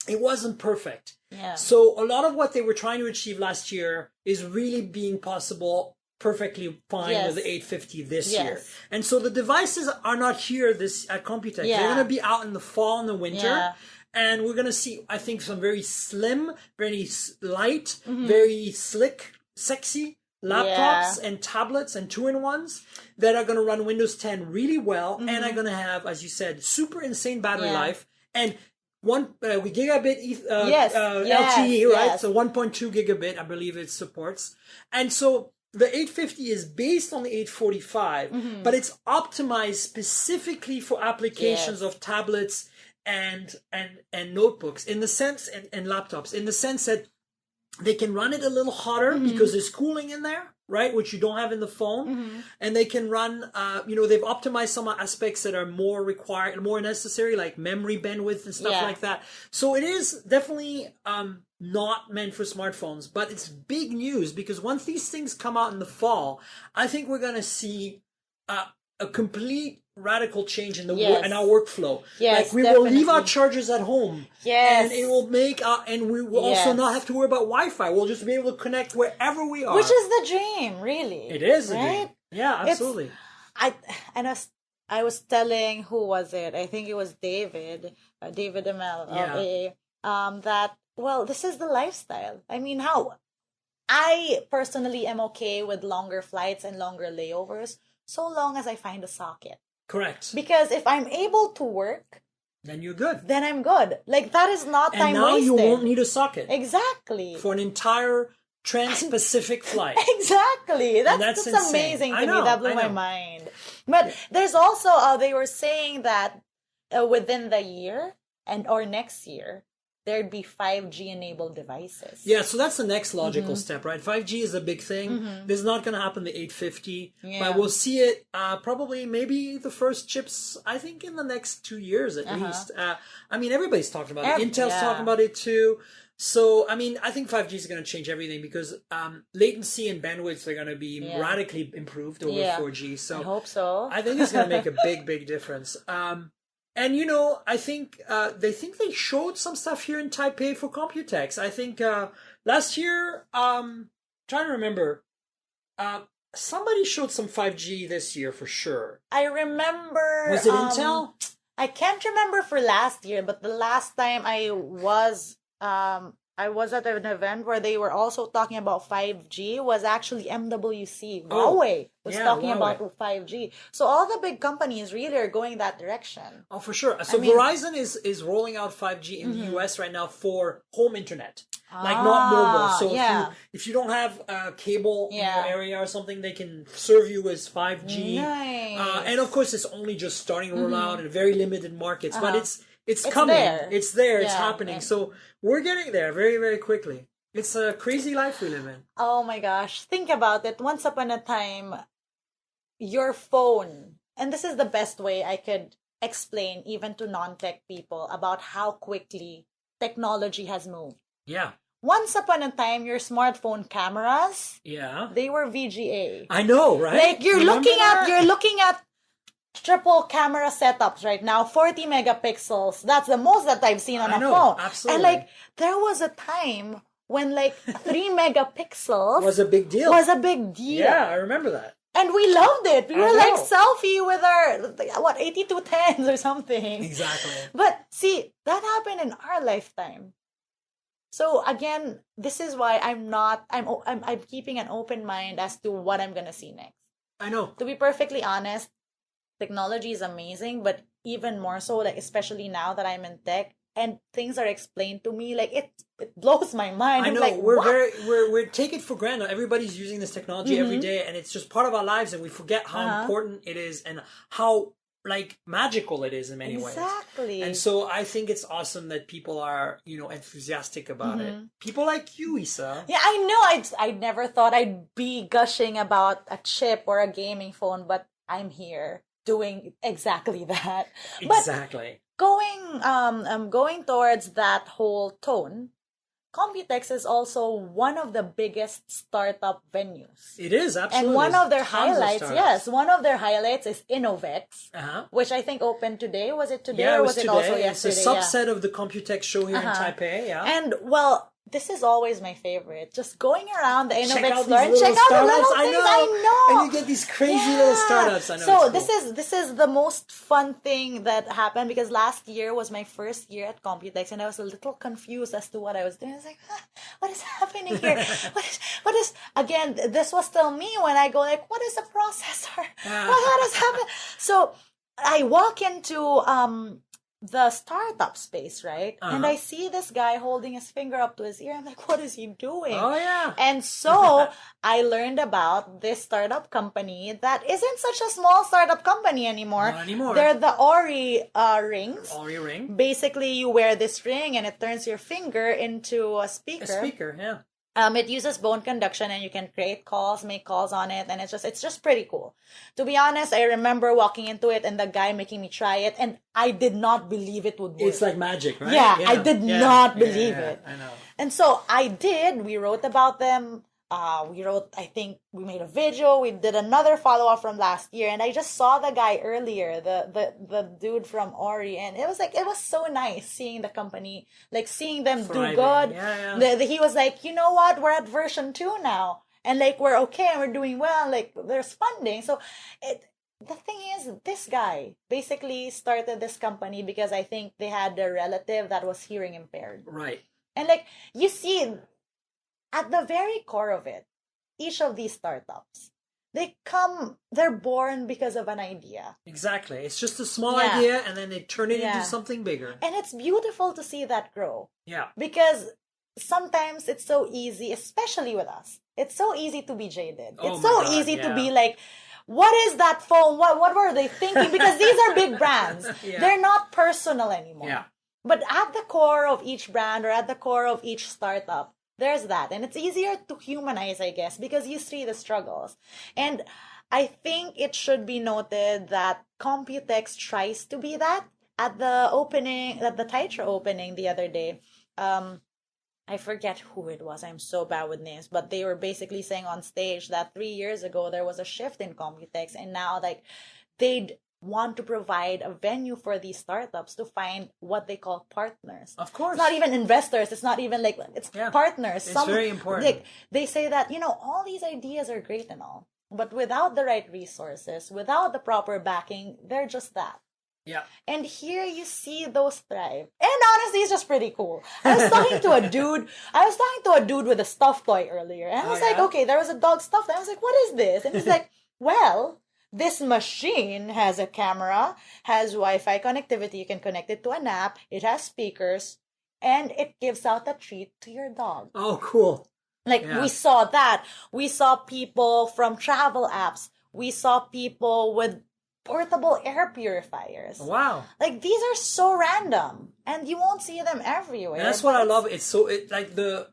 it wasn't perfect. Yeah. So a lot of what they were trying to achieve last year is really being possible perfectly fine with the 850 this year. And so the devices are not here at Computex. They're going to be out in the fall and the winter. Yeah. And we're going to see, I think, some very slim, very light, very slick, sexy laptops and tablets and 2-in-1s that are going to run Windows 10 really well and are going to have, as you said, super insane battery life and one gigabit LTE, right? So 1.2 gigabit, I believe it supports. And so the 850 is based on the 845, but it's optimized specifically for applications of tablets and notebooks in the sense and laptops in the sense that they can run it a little hotter because there's cooling in there, right? Which you don't have in the phone. And they can run, they've optimized some aspects that are more required, more necessary, like memory bandwidth and stuff like that. So it is definitely not meant for smartphones, but it's big news because once these things come out in the fall, I think we're going to see a complete radical change in in our workflow. Yes, like we will leave our chargers at home. Yes. And it will make and we will also not have to worry about Wi-Fi. We'll just be able to connect wherever we are. Which is the dream, really. It is the dream. Yeah, absolutely. I was telling, who was it? I think it was David Amel of AA, that, well, this is the lifestyle. I mean, I personally am okay with longer flights and longer layovers so long as I find a socket. Correct. Because if I'm able to work, then you're good. Then I'm good. Like, that is not time wasted. And now you won't need a socket. Exactly. For an entire trans-Pacific flight. Exactly. That's amazing to me. That blew my mind. But there's also, they were saying that within the year or next year, there'd be 5G enabled devices. Yeah, so that's the next logical step, right? 5G is a big thing. This is not going to happen the 850, but we'll see it probably maybe the first chips, I think, in the next 2 years at least. I mean, everybody's talking about it. Intel's talking about it too. So, I mean, I think 5G is going to change everything because latency and bandwidth are going to be radically improved over 4G. So I hope so. I think it's going to make a big, big difference. And, I think they showed some stuff here in Taipei for Computex. I think last year, trying to remember, somebody showed some 5G this year for sure. I remember. Was it Intel? I can't remember for last year, but the last time I was at an event where they were also talking about 5G was actually MWC. Huawei was talking about 5G. So all the big companies really are going that direction. Oh, for sure. So Verizon is rolling out 5G in the US right now for home internet. Like not mobile. So if you don't have cable in your area or something, they can serve you as 5G. Nice. And of course, it's only just starting to roll out in very limited markets. But it's coming. It's there. It's happening. So we're getting there very, very quickly. It's a crazy life we live in. Oh my gosh. Think about it. Once upon a time, your phone, and this is the best way I could explain even to non-tech people about how quickly technology has moved. Yeah. Once upon a time, your smartphone cameras, they were VGA. I know, right? Like you're looking at triple camera setups right now, 40 megapixels. That's the most that I've seen on a phone. Absolutely. And like there was a time when like 3 megapixels was a big deal. Yeah, I remember that. And we loved it. We were like selfie with our 8210s or something. Exactly. But see, that happened in our lifetime. So again, this is why I'm keeping an open mind as to what I'm gonna see next. I know. To be perfectly honest, technology is amazing, but even more so, like especially now that I'm in tech and things are explained to me, like it blows my mind. I know. Like, we're take it for granted. Everybody's using this technology every day, and it's just part of our lives, and we forget how important it is and how like magical it is in many ways. Exactly. And so I think it's awesome that people are, enthusiastic about it. People like you, Isa. Yeah, I know. I never thought I'd be gushing about a chip or a gaming phone, but I'm here doing exactly that. Exactly. But going towards that whole tone, Computex is also one of the biggest startup venues. It is, absolutely. And one of their highlights is Innovex, which I think opened today. Was it today or was it also yesterday? It's a subset of the Computex show here in Taipei, And, well, this is always my favorite. Just going around the Innovex store and check out the little things. I know. And you get these crazy little startups. I know. So this is the most fun thing that happened because last year was my first year at Computex and I was a little confused as to what I was doing. I was like, what is happening here? what is again, this was still me when I go like, what is a processor? What has happened? So I walk into the startup space, right? And I see this guy holding his finger up to his ear. I'm like, what is he doing? Oh, yeah. And so I learned about this startup company that isn't such a small startup company anymore. Not anymore. They're the Ori rings. Ori ring. Basically, you wear this ring and it turns your finger into a speaker. A speaker, yeah. It uses bone conduction and you can create calls, make calls on it, and it's just pretty cool. To be honest, I remember walking into it and the guy making me try it, and I did not believe it would work. It's like magic, right? Yeah, I did not believe it. I know. And so I did. We wrote about them. I think we made a video. We did another follow-up from last year. And I just saw the guy earlier, the dude from Ori. And it was so nice seeing the company, like seeing them thriving. Do good. Yeah. He was like, you know what? We're at version 2 now. And like, we're okay and we're doing well. Like, there's funding. So the thing is, this guy basically started this company because I think they had a relative that was hearing impaired. Right. And like, you see, at the very core of it, each of these startups, they're born because of an idea. Exactly. It's just a small idea and then they turn it into something bigger. And it's beautiful to see that grow. Yeah. Because sometimes it's so easy, especially with us, it's so easy to be jaded. Oh it's so easy to be like, what is that phone? What were they thinking? Because these are big brands. They're not personal anymore. Yeah. But at the core of each brand or at the core of each startup, there's that. And it's easier to humanize, I guess, because you see the struggles. And I think it should be noted that Computex tries to be that. At the Taitra opening the other day, I forget who it was. I'm so bad with names. But they were basically saying on stage that 3 years ago, there was a shift in Computex. And now, like, they'd want to provide a venue for these startups to find what they call partners. Of course. It's not even investors. It's not even like, it's partners. It's very important. Like, they say that, all these ideas are great and all, but without the right resources, without the proper backing, they're just that. Yeah. And here you see those thrive. And honestly, it's just pretty cool. I was talking to a dude with a stuffed toy earlier. And I was like, okay, there was a dog stuffed. I was like, what is this? And he's like, well, this machine has a camera, has Wi-Fi connectivity. You can connect it to an app. It has speakers, and it gives out a treat to your dog. Oh, cool. We saw that. We saw people from travel apps. We saw people with portable air purifiers. Wow. Like, these are so random, and you won't see them everywhere. And that's what I love. It's so, like the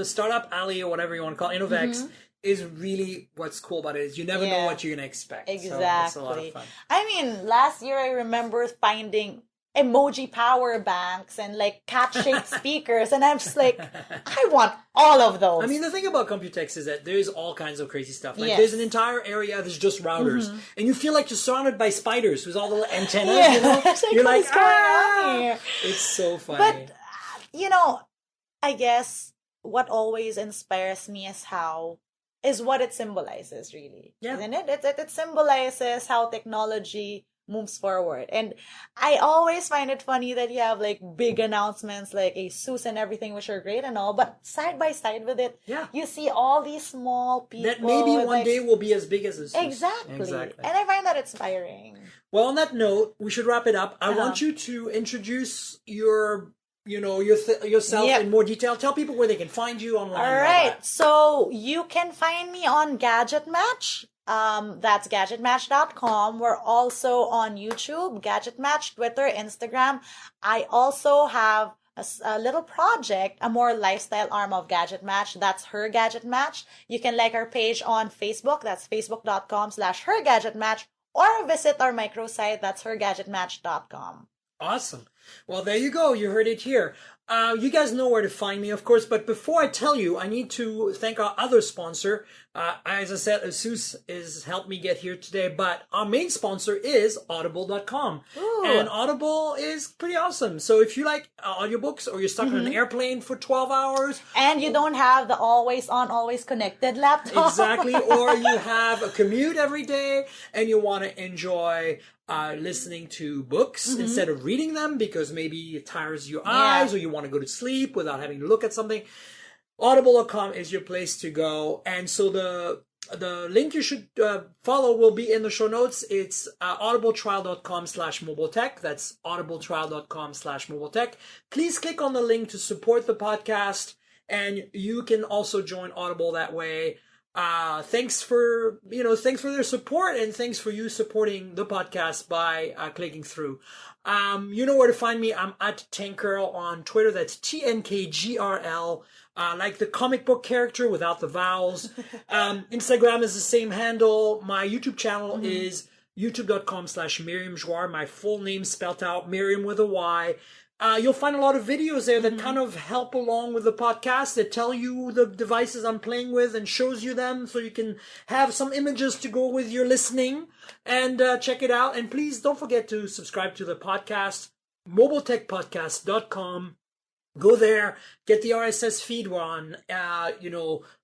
startup alley or whatever you want to call it, Innovex, is really what's cool about it is you never know what you're going to expect. Exactly. So it's a lot of fun. I mean, last year I remember finding emoji power banks and like cat-shaped speakers, and I'm just like, I want all of those. I mean, the thing about Computex is that there's all kinds of crazy stuff. Like there's an entire area that's just routers, and you feel like you're surrounded by spiders with all the little antennas. You're like, what's going on here? It's so funny. But I guess what always inspires me is what it symbolizes, really. Yeah. Isn't it? It symbolizes how technology moves forward. And I always find it funny that you have like big announcements like ASUS and everything, which are great and all, but side by side with it, you see all these small people that maybe one day will be as big as ASUS. Exactly. And I find that inspiring. Well, on that note, we should wrap it up. I want you to introduce yourself in more detail. Tell people where they can find you online. All right. So you can find me on GadgetMatch. That's GadgetMatch.com. We're also on YouTube, GadgetMatch, Twitter, Instagram. I also have a little project, a more lifestyle arm of GadgetMatch. That's Her Gadget Match. You can like our page on Facebook. That's facebook.com/HerGadgetMatch. Or visit our microsite. That's HerGadgetMatch.com. Awesome. Well, there you go. You heard it here. You guys know where to find me, of course. But before I tell you, I need to thank our other sponsor. As I said, ASUS has helped me get here today. But our main sponsor is Audible.com. Ooh. And Audible is pretty awesome. So if you like audiobooks or you're stuck on an airplane for 12 hours. And you don't have the always on, always connected laptop. Exactly. Or you have a commute every day and you want to enjoy listening to books instead of reading them because maybe it tires your eyes or you want to go to sleep without having to look at something. Audible.com is your place to go. And so the link you should follow will be in the show notes. It's audibletrial.com/mobiletech. That's audibletrial.com/mobiletech. Please click on the link to support the podcast, and you can also join Audible that way. Thanks for their support, and thanks for you supporting the podcast by clicking through. You know where to find me. I'm at Tankgirl on Twitter. That's TNKGRL. Like the comic book character without the vowels. Instagram is the same handle. My YouTube channel is youtube.com/Miriam Jouar. My full name spelled out, Miriam with a Y. You'll find a lot of videos there that kind of help along with the podcast, that tell you the devices I'm playing with and shows you them so you can have some images to go with your listening, and check it out. And please don't forget to subscribe to the podcast, mobiletechpodcast.com. Go there, get the RSS feed. We're on,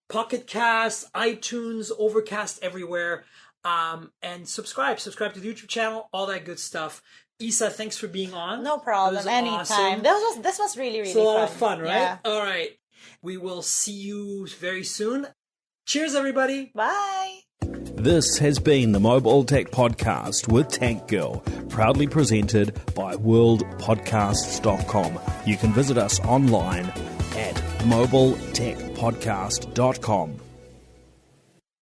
Pocket Cast, iTunes, Overcast, everywhere. And subscribe to the YouTube channel, all that good stuff. Isa, thanks for being on. No problem. Anytime. Awesome. This was really, really fun. It's a lot of fun, right? Yeah. All right. We will see you very soon. Cheers, everybody. Bye. This has been the Mobile Tech Podcast with Tank Girl, proudly presented by worldpodcasts.com. You can visit us online at mobiletechpodcast.com.